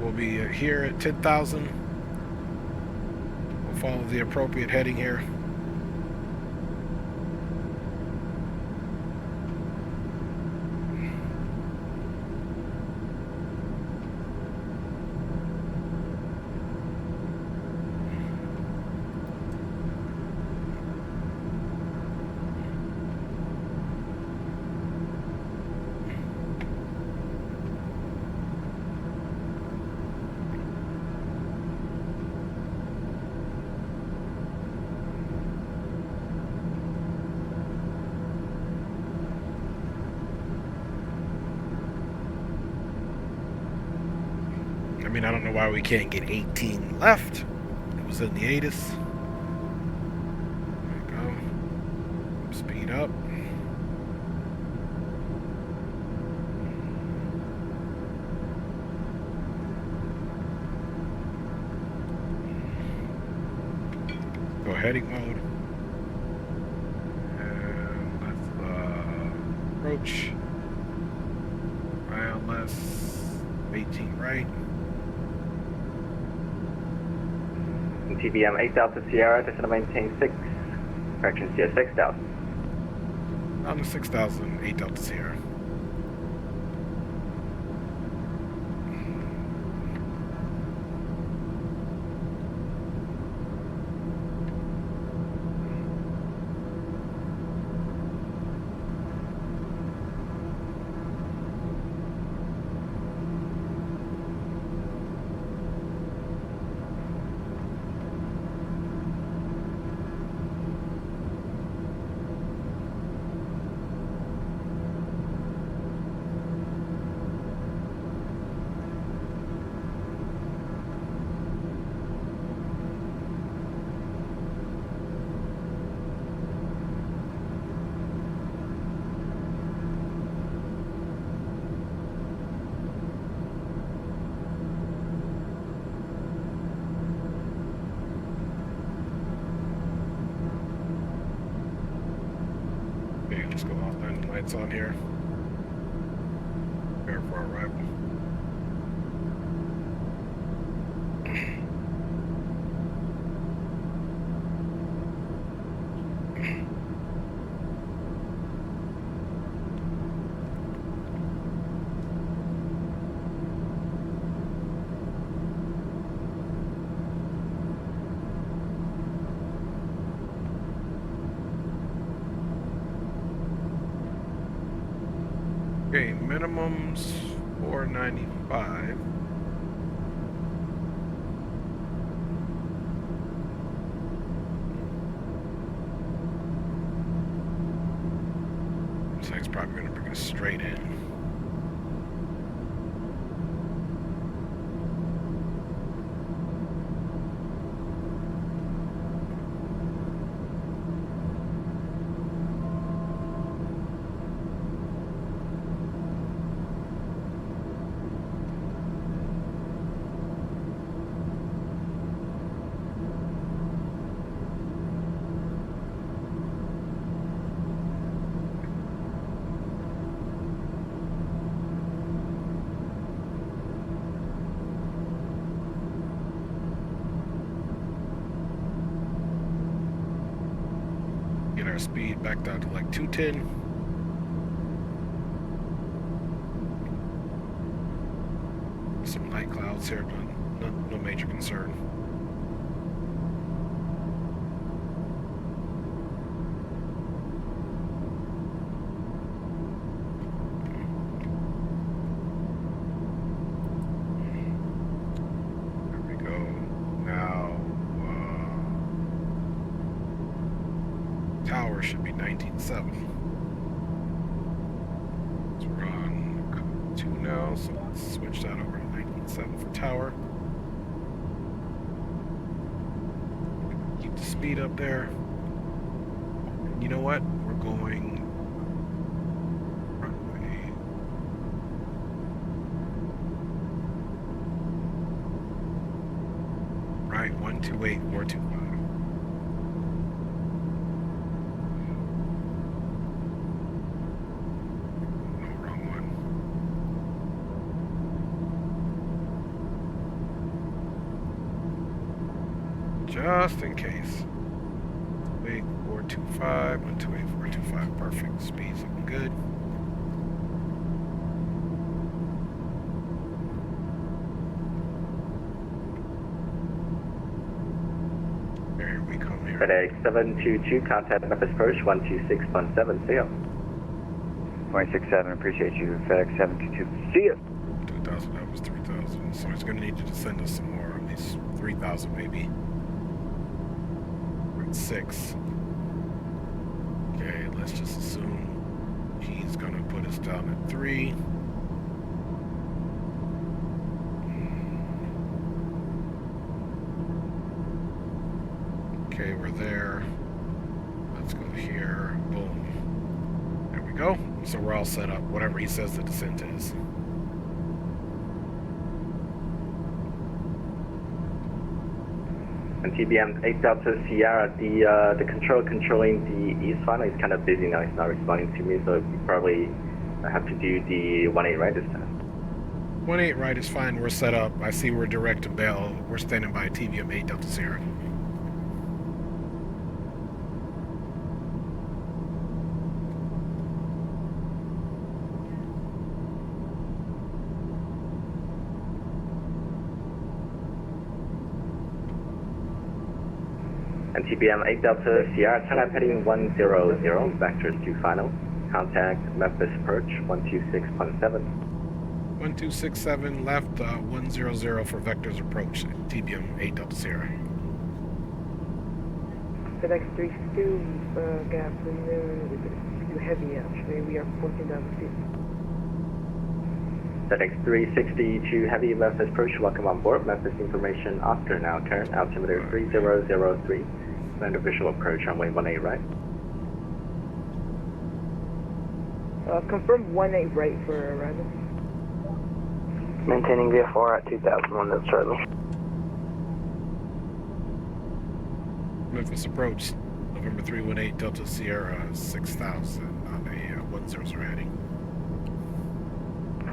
we'll be here at 10,000. We'll follow the appropriate heading here. I mean, I don't know why we can't get 18 left. It was in the ATIS. There we go. Speed up. Go heading mode. And let's approach. ILS 18 right. TBM 8 Delta Sierra, descend to maintain 6, correction, Sierra 6,000. On the 6,000, 8 Delta Sierra. Let's go out, landing lights on here. Prepare for arrival. Okay, minimum's 495. So it's probably going to bring us straight in. Get our speed back down to like 210. Some light clouds here, but no major concern. There we go. Now, tower should be 19.7. So we're on 2 now, so let's switch that over to 19.7 for tower. Keep the speed up there. You know what? We're going runway. Right, 128, 425. Just in case. 128.425, 128.425, perfect. Speed's looking good. Here we come here. FedEx 722, contact Memphis approach 126.7, see ya. 267, appreciate you. FedEx 722, see ya. 2,000, that was 3,000. So it's going to need you to send us some more, at least 3,000 maybe. 6. Okay, let's just assume he's gonna put us down at 3. Okay, we're there. Let's go here. Boom. There we go. So we're all set up, whatever he says the descent is. And TBM 8 Delta Sierra, the controller controlling the east final is kind of busy now. It's not responding to me, so you probably have to do the 1-8 right this time. 1-8 right is fine. We're set up. I see we're direct to Bell. We're standing by TBM 8 Delta Sierra. And TBM 8 Delta Sierra, turn up heading 100, vectors to final. Contact Memphis approach 126.7. 1267 left, 100 for vectors approach, TBM 8 Delta Sierra. FedEx 32, gap too heavy actually, we are 14,000 feet. FedEx 360 to heavy Memphis approach, welcome on board. Memphis information Oscar now, current altimeter 3003. Land official approach runway 18 right. Confirm 18 right for arrival. Maintaining VFR at 2001, that's Charlie. Memphis approach, November 318 Delta Sierra 6000 on a 100 heading.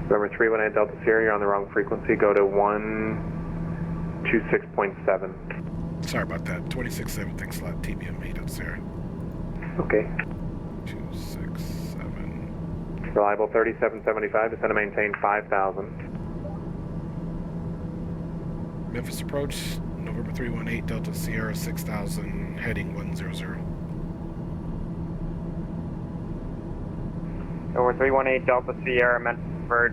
Number 318 Delta Sierra, you're on the wrong frequency. Go to 126.7. Sorry about that. 26.7, thanks a lot. TBM 8 Delta Sierra. Okay. 267. Reliable 3775, descend and maintain 5,000. Memphis approach, November 318 Delta Sierra 6000, heading 100. Over 318 Delta Sierra, Memphis approach.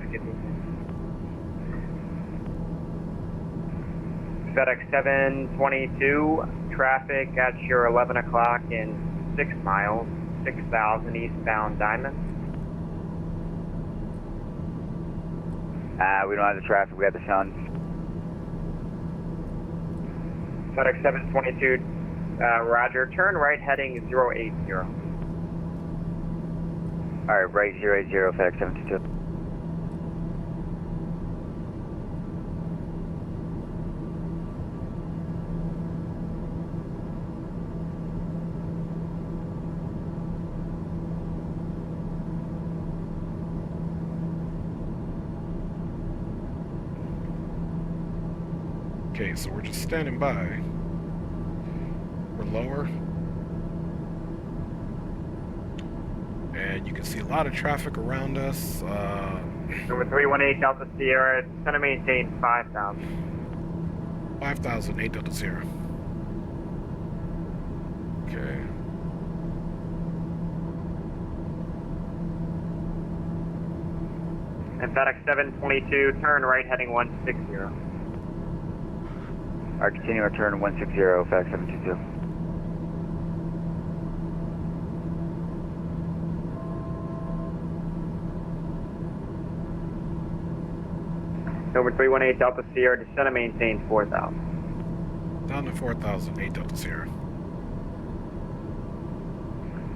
FedEx 722, traffic at your 11 o'clock in 6 miles, 6000 eastbound Diamond. We don't have the traffic, we have the sun. FedEx 722, roger, turn right heading 080. Alright, right 080, FedEx 722. Okay, so we're just standing by. We're lower. And you can see a lot of traffic around us. Number 318 Delta Sierra, descend and maintain 5,000. 5,000, 8 Delta Sierra. Okay. And FedEx 722, turn right heading 160. Alright, continue our turn 160, FedEx 722. Number 318 Delta Sierra, descend and maintain 4,000. Down to 4,000, 8 Delta Sierra.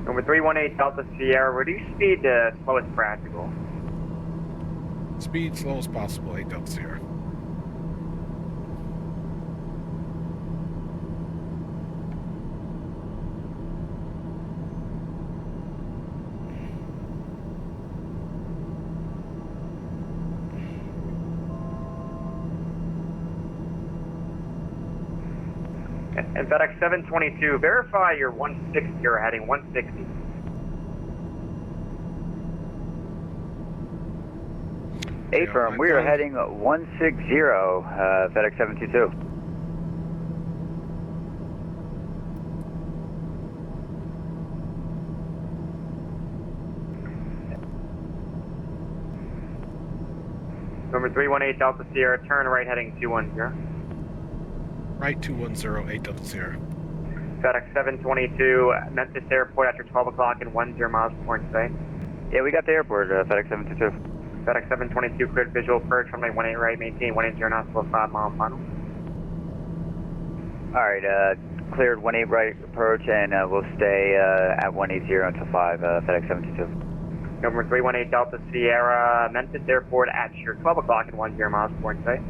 Number 318 Delta Sierra, reduce speed to slow as practical. Speed slow as possible, 8 Delta Sierra. And FedEx 722, verify your 160 or heading 160. Affirm, we are heading 160, FedEx 722. Number 318 Delta Sierra, turn right heading 210. Right 210, 8 Delta Sierra. FedEx 722, Memphis Airport after 12 o'clock and 10 miles per point today. Yeah, we got the airport, FedEx 722. FedEx 722, cleared visual approach, runway 18 right, maintain 180 knots below 5 mile final. Alright, cleared 18 right approach, and we'll stay at 180 until 5, FedEx 722. Number 318 Delta Sierra, Memphis Airport at your 12 o'clock and 10 miles per point today.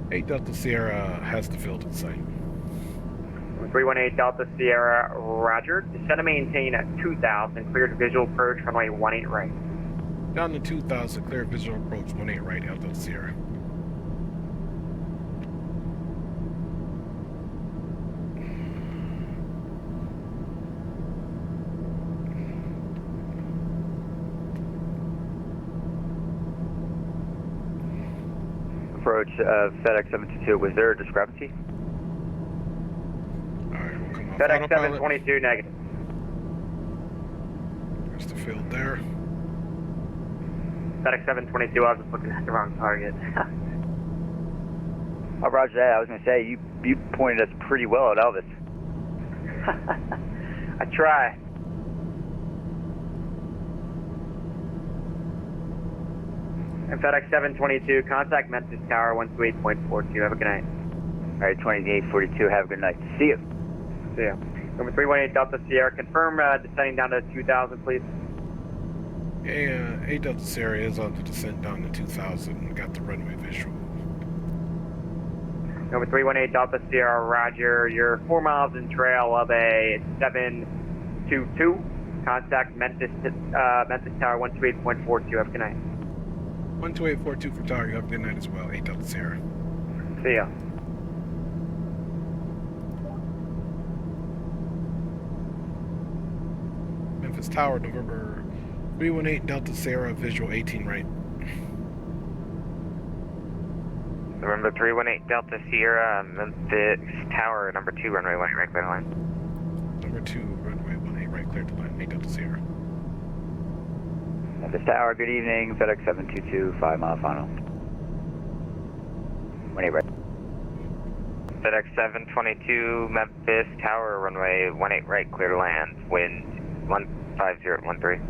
8 Delta Sierra has the field in sight. 318 Delta Sierra, roger. Descend and maintain at 2,000. Cleared visual approach, runway 18 right. Down to 2,000, clear visual approach, 18 right, 8 Delta Sierra. Approach FedEx 722, was there a discrepancy? Alright, we'll come off FedEx autopilot. 722 negative. There's the field there. FedEx 722, I was just looking at the wrong target. Oh, roger that. I was going to say, you pointed us pretty well at Elvis. I try. And FedEx 722, contact Memphis Tower 128.42. Have a good night. All right, 2842. Have a good night. See you. See ya. Number 318 Delta Sierra, confirm descending down to 2,000, please. Yeah, 8 Delta Sierra is on the descent down to 2,000. Got the runway visual. Number 318 Delta Sierra, roger. You're 4 miles in trail of a 722. contact Memphis Tower 128.42. Have a good night. 12842 for Tower. You have a good night as well. 8 Delta Sierra. See ya. Memphis Tower, November 318 Delta Sierra, visual 18 right. November 318 Delta Sierra, Memphis Tower, number 2, runway 18 right, clear to line. Number 2, runway 18 right, clear to line. 8 Delta Sierra. Memphis Tower, good evening. FedEx 722, 5 mile final. 18 right. FedEx 722, Memphis Tower, runway 18 right, clear to land. Wind 150 at 13.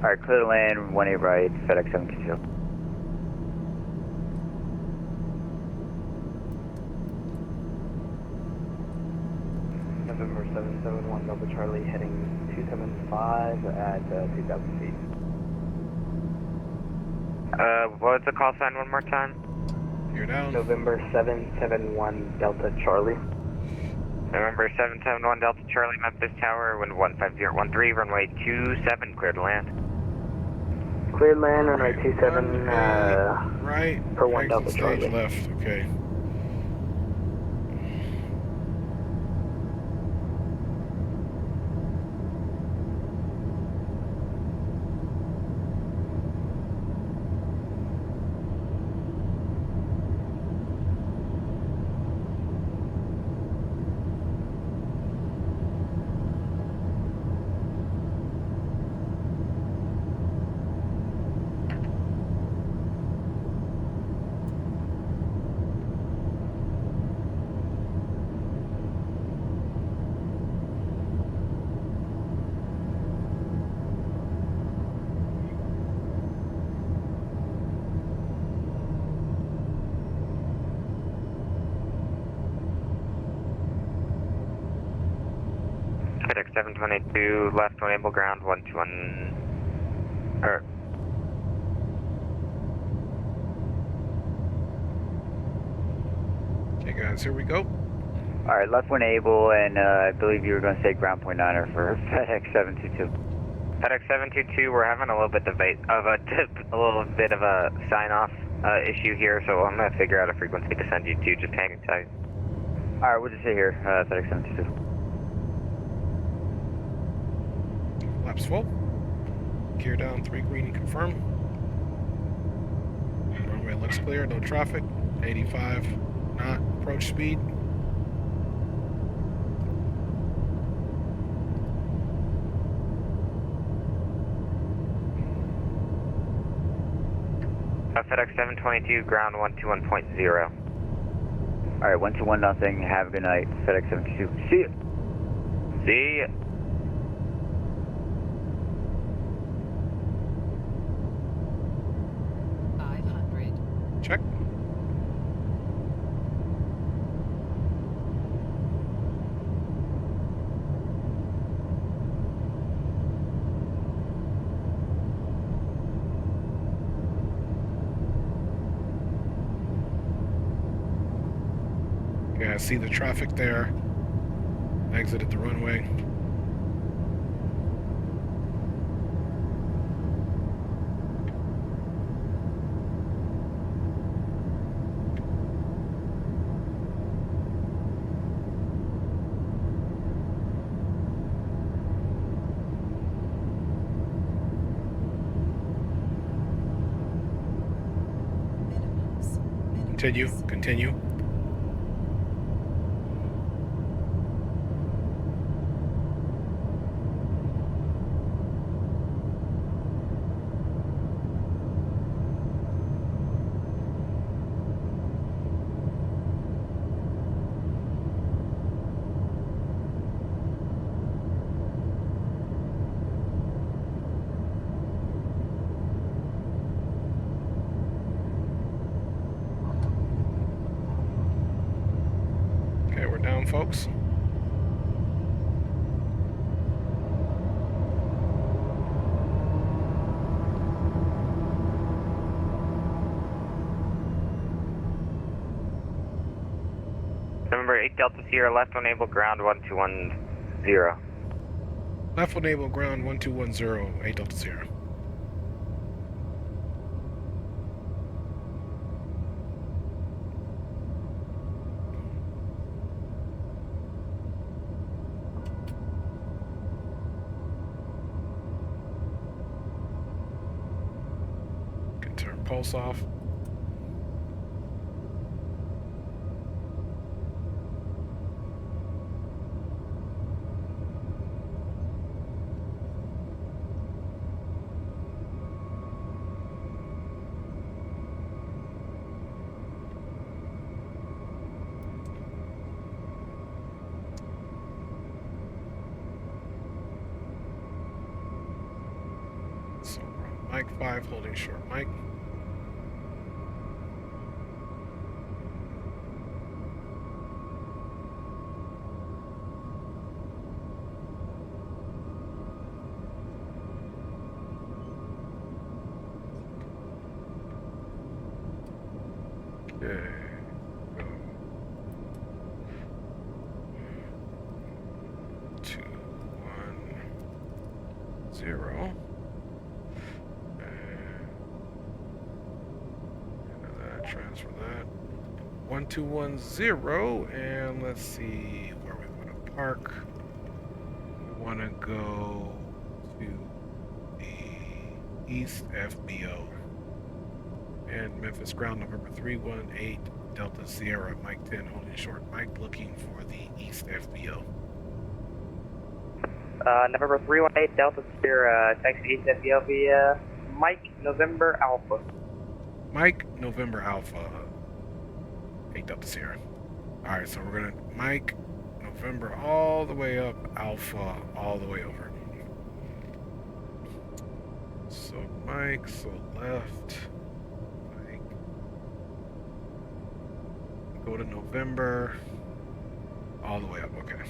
Alright, clear to land, 18 right, FedEx 722. November 771 Delta Charlie heading 275 at 2,000 feet. What was the call sign one more time? You're down. November 771 Delta Charlie. November 771 Delta Charlie, Memphis Tower, wind 150 at 13, runway 27, clear to land. Cleared land, runway 27, right. for 1 Delta Exit Charlie. stage left, okay. FedEx 722, left to enable ground 121, Okay guys, here we go. Alright, left when able, and I believe you were going to say ground point 9er for FedEx 722. FedEx 722, we're having a little bit of a sign-off issue here, so I'm going to figure out a frequency to send you to. Just hang tight. Alright, we'll just sit here, FedEx 722. Laps full. Gear down 3 green and confirm. Runway looks clear, no traffic. 85 knot approach speed. FedEx 722, ground 121.0. Alright, 121 nothing. Have a good night. FedEx 722. See ya. See ya. Check. Yeah, I see the traffic there. Exited the runway. Continue, continue. Okay, we're down, folks. November 8 Delta Sierra, left to enable ground 1210. Left with naval ground 1210, 8 Delta Sierra. Can turn pulse off. So we're on Mike 5, holding short Mike. Okay. Go. 2, 1, 0. Transfer that. 1210, and let's see where we want to park. We want to go to the East FBO. And Memphis ground November 318 Delta Sierra, Mike 10 holding short. Mike looking for the East FBO. November 318 Delta Sierra, taxi East FBO via Mike November Alpha. Mike November Alpha, 8 Delta Sierra. Alright, so we're gonna Mike November all the way up, Alpha all the way over. So Mike, so left. Mike. Go to November. All the way up, okay.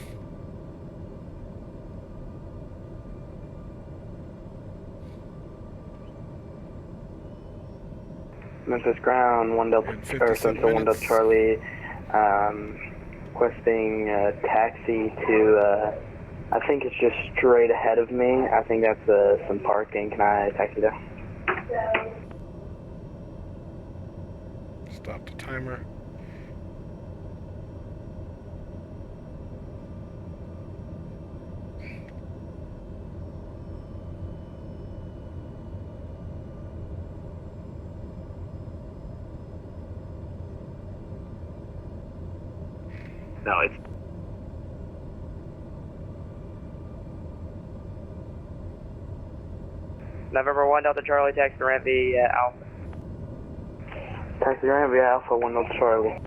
Memphis ground, 1 Delta, or Central 1 Delta Charlie, requesting a taxi to, I think it's just straight ahead of me. I think that's some parking. Can I taxi there? Stop the timer. No, it's November 1 Delta Charlie, taxi ramp via Alpha. Taxi ramp via Alpha, 1 Delta Charlie.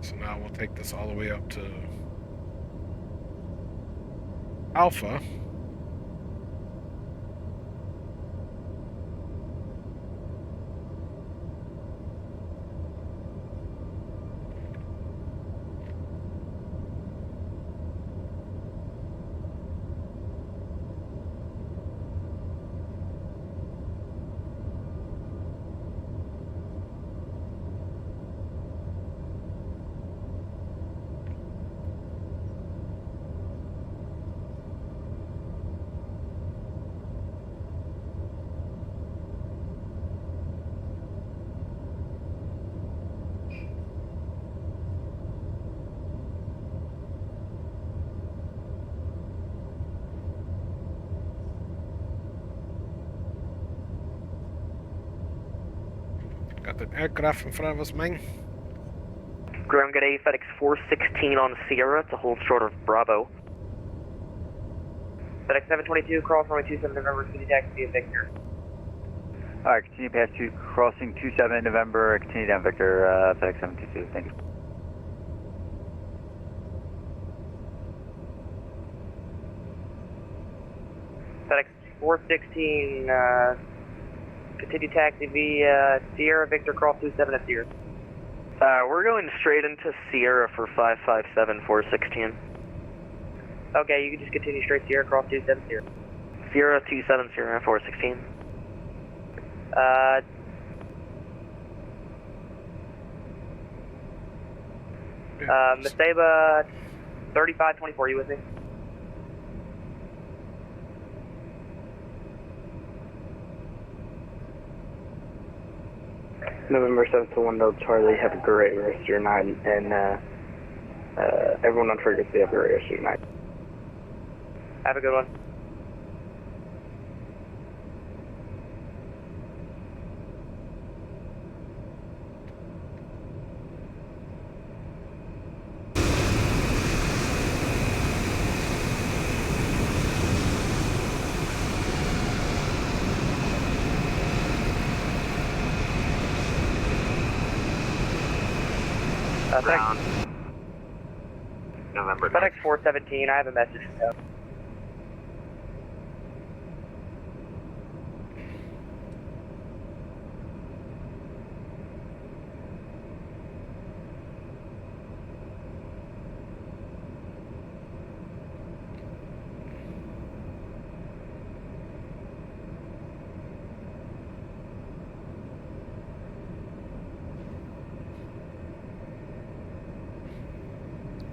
So now we'll take this all the way up to Alpha. Got the aircraft in front of us, man. Ground get a FedEx 416 on Sierra to hold short of Bravo. FedEx 722, cross runway 27 November, city taxi via Victor. Alright, continue past 2, crossing 27 November, continue down Victor, FedEx 722, thank you. FedEx 416, continue taxi via Sierra, Victor, cross 27 at Sierra. We're going straight into Sierra for 557 416. Okay, you can just continue straight Sierra, cross 27 Sierra. Sierra 27 Sierra 416. Msfs 3524, you with me? November 7th to 1 Delta Charlie, have a great rest of your night, and everyone on frequency, have a great rest of your night. Have a good one. Ground. November. FedEx 417, I have a message.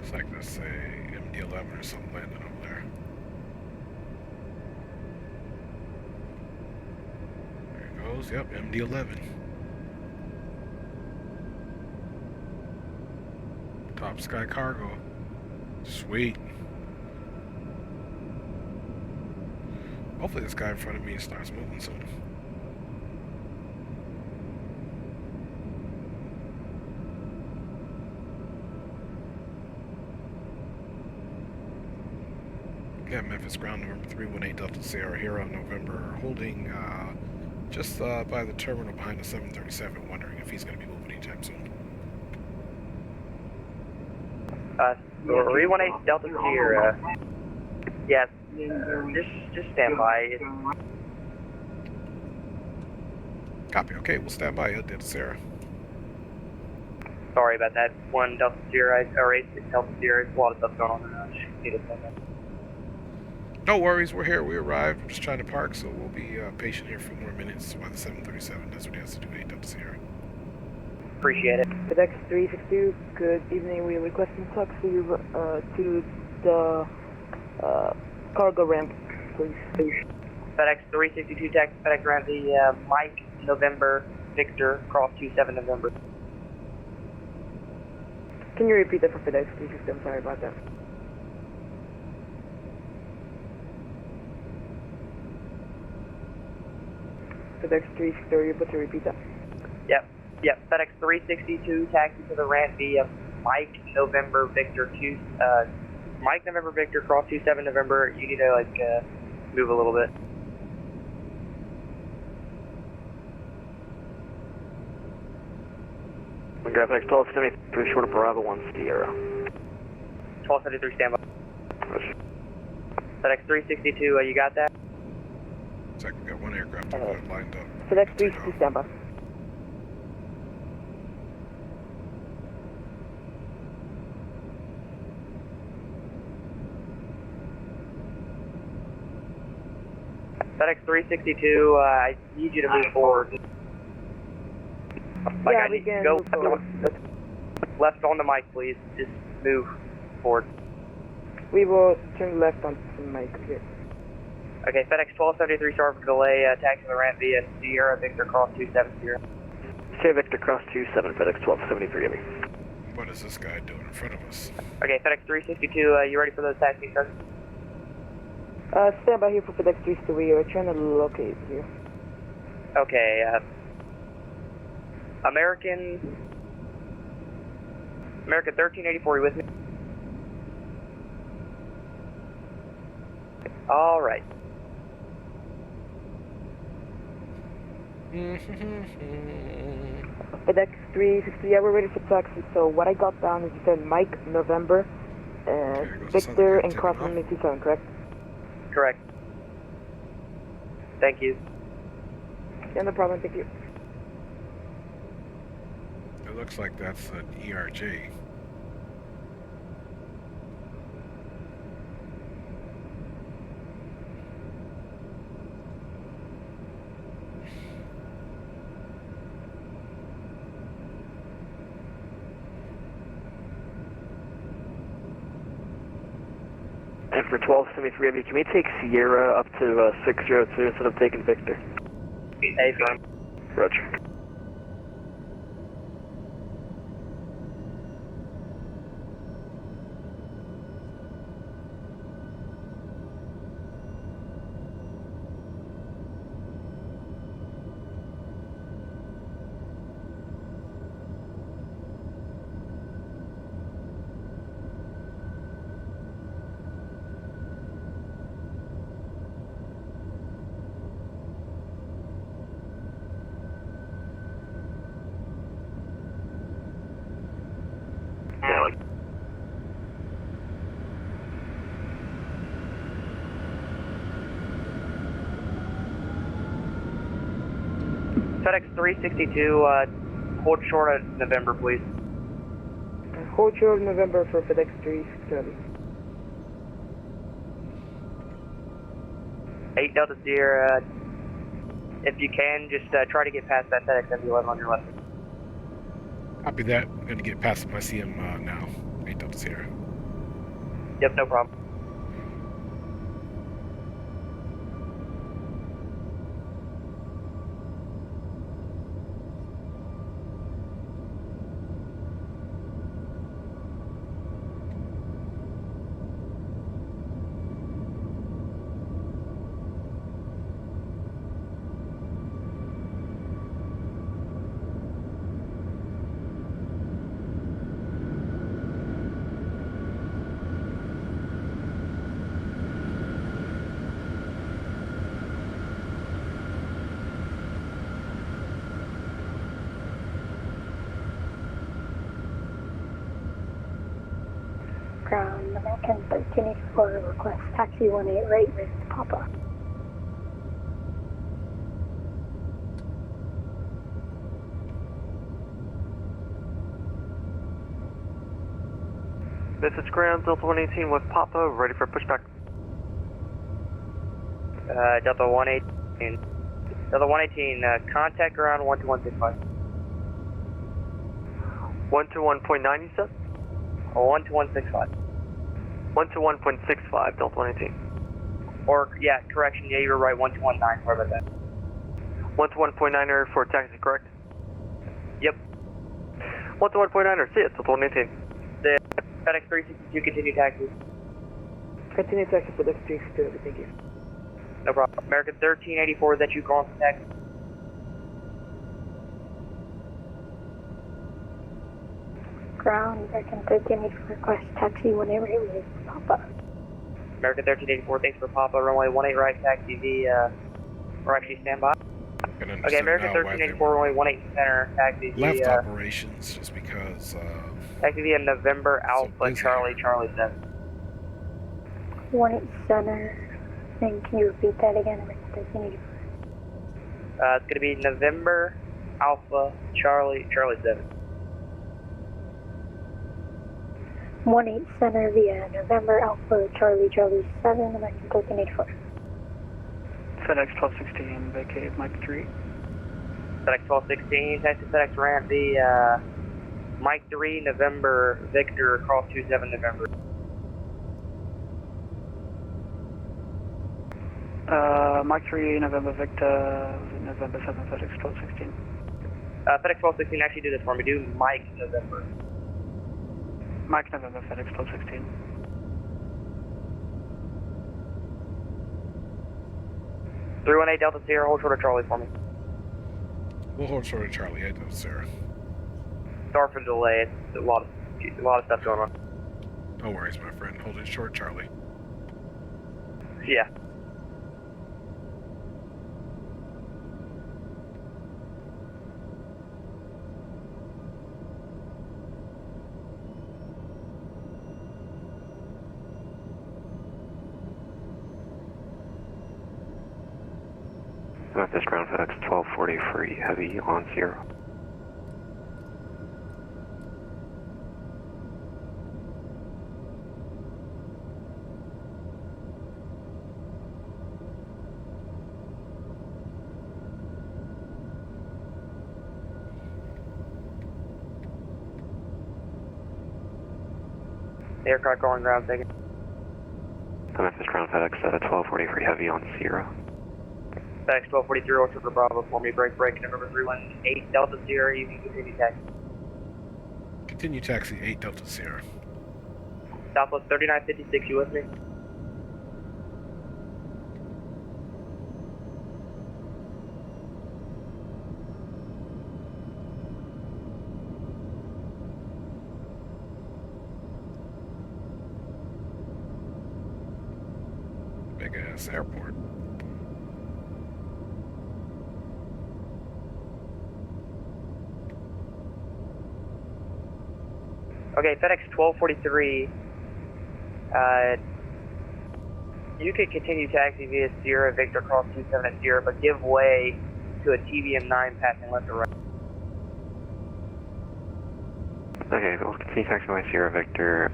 It's like let's say MD-11 or something landing over there. There it goes. Yep, MD-11. Top Sky Cargo. Sweet. Hopefully this guy in front of me starts moving soon. Yeah, Memphis ground November 318 Delta Sierra here on November, holding just by the terminal behind the 737, wondering if he's going to be moving anytime soon. 318 Delta Sierra. Yes, just stand by. Copy. Okay, we'll stand by. Delta Sierra. Sorry about that. 1 Delta Sierra, or 8 Delta Sierra. There's a lot of stuff going on right now. Just need to stand by. No worries, we're here. We arrived. We're just trying to park, so we'll be patient here for more minutes while the 737 does what it has to do. 8 Delta Sierra. Appreciate it. FedEx 362, good evening. We are requesting taxi to the cargo ramp, please. FedEx 362 taxi FedEx around the Mike November Victor cross 27 November. Can you repeat that for FedEx 362? I'm sorry about that. FedEx 362, are you able to repeat that? Yep. FedEx 362 taxi to the ramp via Mike November Victor Mike November Victor cross 27 November. You need to move a little bit. FedEx 1273 short of Bravo 1 Sierra. 1273 standby. FedEx 362, you got that? Looks like we got one aircraft over there lined up. FedEx 362 standby. FedEx 362, I need you to move forward. Yeah, we can go move forward. left on the mic, please. Just move forward. We will turn left on the mic here. Okay, FedEx 1273, sorry for delay. Taxi to the ramp via Sierra Victor cross 270. Sierra Victor cross 27, FedEx 1273, Emmy. What is this guy doing in front of us? Okay, FedEx 362, you ready for those taxis, sir? Stand by here for FedEx 362. We are trying to locate here. Okay, American 1384, you with me? All right. FedEx 360, yeah, we're ready for taxi. So what I got down is you said Mike, November, Victor, and crossing 27, correct? Correct. Thank you. Yeah, no problem, thank you. It looks like that's an ERJ. for 1273 Heavy, can we take Sierra up to 602 instead of taking Victor? Hey, firm. Roger. FedEx 362, hold short at November, please. Hold short November for FedEx 360. 8 Delta Sierra, if you can, just try to get past that FedEx MD-11 on your left. Copy that. I'm going to get past him. I see him now. 8 Delta Sierra. Yep, no problem. Ground American 1384, request taxi 18 right with Papa. Memphis ground, Delta 118 with Papa, ready for pushback. Delta 118. Delta 118, contact ground 12165. 121.9 you said? 12165. 121.65, Delta 118. Or, yeah, correction, yeah, you were right, 1219, sorry about that. 121.9er for taxi, correct? Yep. 121.9er, see it, Delta 118. The FedEx 362, continue taxi. Continue taxi FedEx 360, thank you. No problem. American 1384, is that you calling for taxi? Ground American 1384, request taxi 18 right with Papa. American 1384, thanks for Papa, runway 18 right, taxi V, we're actually standby. Okay, American 1384, runway 18 center, taxi V, left operations just because taxi V November Alpha Charlie 7. 18 center, and can you repeat that again, American 1384? It's going to be November Alpha Charlie 7. 18 center via November Alpha Charlie 7, American 1384. FedEx 1216, vacate Mike 3. FedEx 1216, taxi FedEx ramp V, Mike 3 November Victor cross 27 November. Mike 3, November Victor, November 7, FedEx 1216. FedEx 1216, actually do this for me, do Mike November. Mike November, FedEx 1216. Three 18 Delta Sierra, hold short of Charlie for me. We'll hold short of Charlie, 8 Delta Sierra. Sorry for the delay, it's a lot of stuff going on. No worries, my friend. Hold it short, Charlie. Yeah. Memphis ground FedEx 1240 free, heavy on Sierra. Aircraft calling ground, thank you. Memphis Ground FedEx 1243 Heavy on Sierra. FedEx 1243, Orchard for Bravo, for me, break, November 318 Delta Sierra, you can continue taxi. Continue taxi 8 Delta Sierra. Southwest 3956, you with me? Big ass airport. Okay, FedEx 1243, you could continue taxi via Sierra Victor Cross 27 at Sierra, but give way to a TBM 9 passing left or right. Okay, we'll continue taxi by Sierra Victor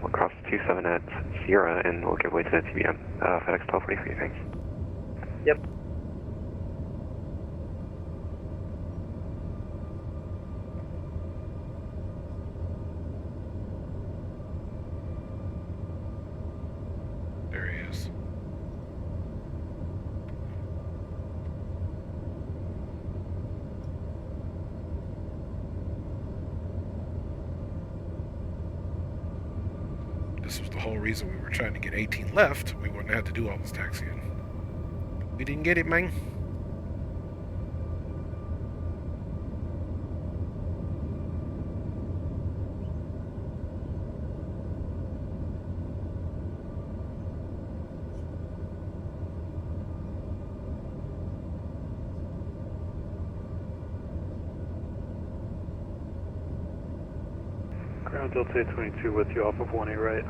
across 27 at Sierra, and we'll give way to the TBM. FedEx 1243, thanks. Yep. There he is. This was the whole reason we were trying to get 18 left. We wouldn't have to do all this taxiing. We didn't get it, man. Ground Delta 822 with you off of 18 right.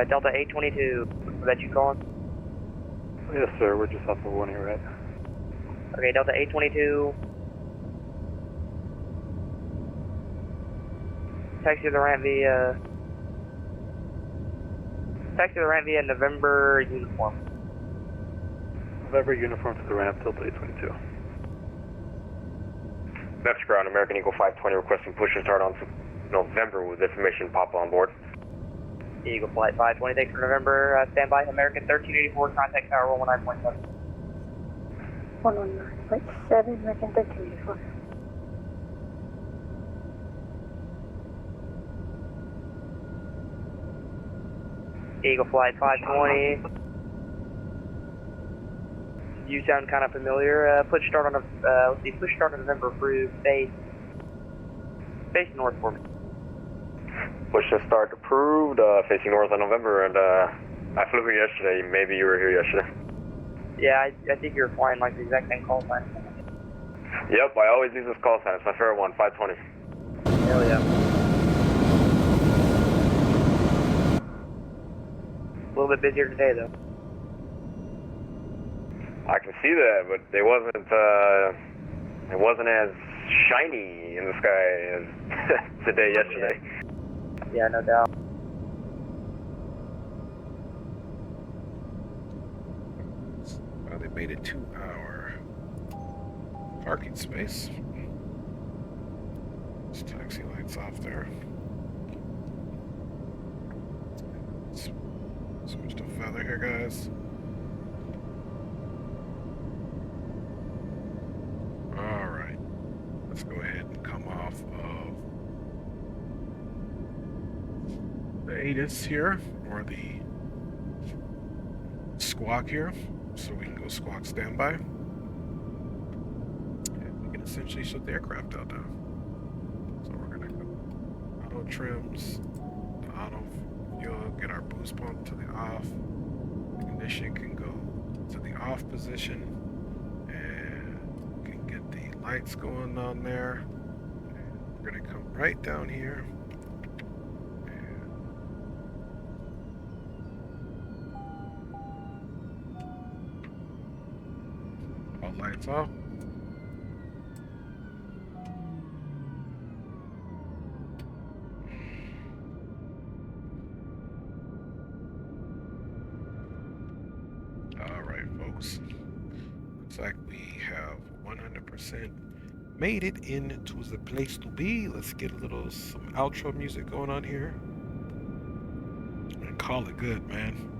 Delta 822, that you calling? Yes, sir. We're just off of 18 right. Okay, Delta 822. Taxi the ramp via November uniform. November uniform to the ramp, Delta 822. Memphis Ground, American Eagle 520 requesting push and start on November with information pop on board. Eagle Flight 520, thanks for November. Standby, American 1384, contact tower 119.7. 119.7, American 1384. Eagle Flight 520. You sound kind of familiar. Push start on push start on November approved. Face north for me. Push and start approved, facing north on November, and I flew here yesterday. Maybe you were here yesterday. Yeah, I think you're flying like the exact same call sign. Yep, I always use this call sign. It's my favorite one, 520. Hell yeah. A little bit busier today, though. I can see that, but it wasn't as shiny in the sky as the day yesterday. Yeah, no doubt. Well, they made a 2-hour parking space. This taxi lights off there. Switch to feather here, guys. Alright. Let's go ahead and come off of the ATIS here, or the squawk here, so we can go squawk standby. And we can essentially shut the aircraft out now. So we're gonna go auto trims, the auto fuel, get our boost pump to the off. Ignition can go to the off position, and we can get the lights going on there. And we're gonna come right down here. All lights off. Looks like we have 100% made it into the place to be. Let's get some outro music going on here and call it good, man.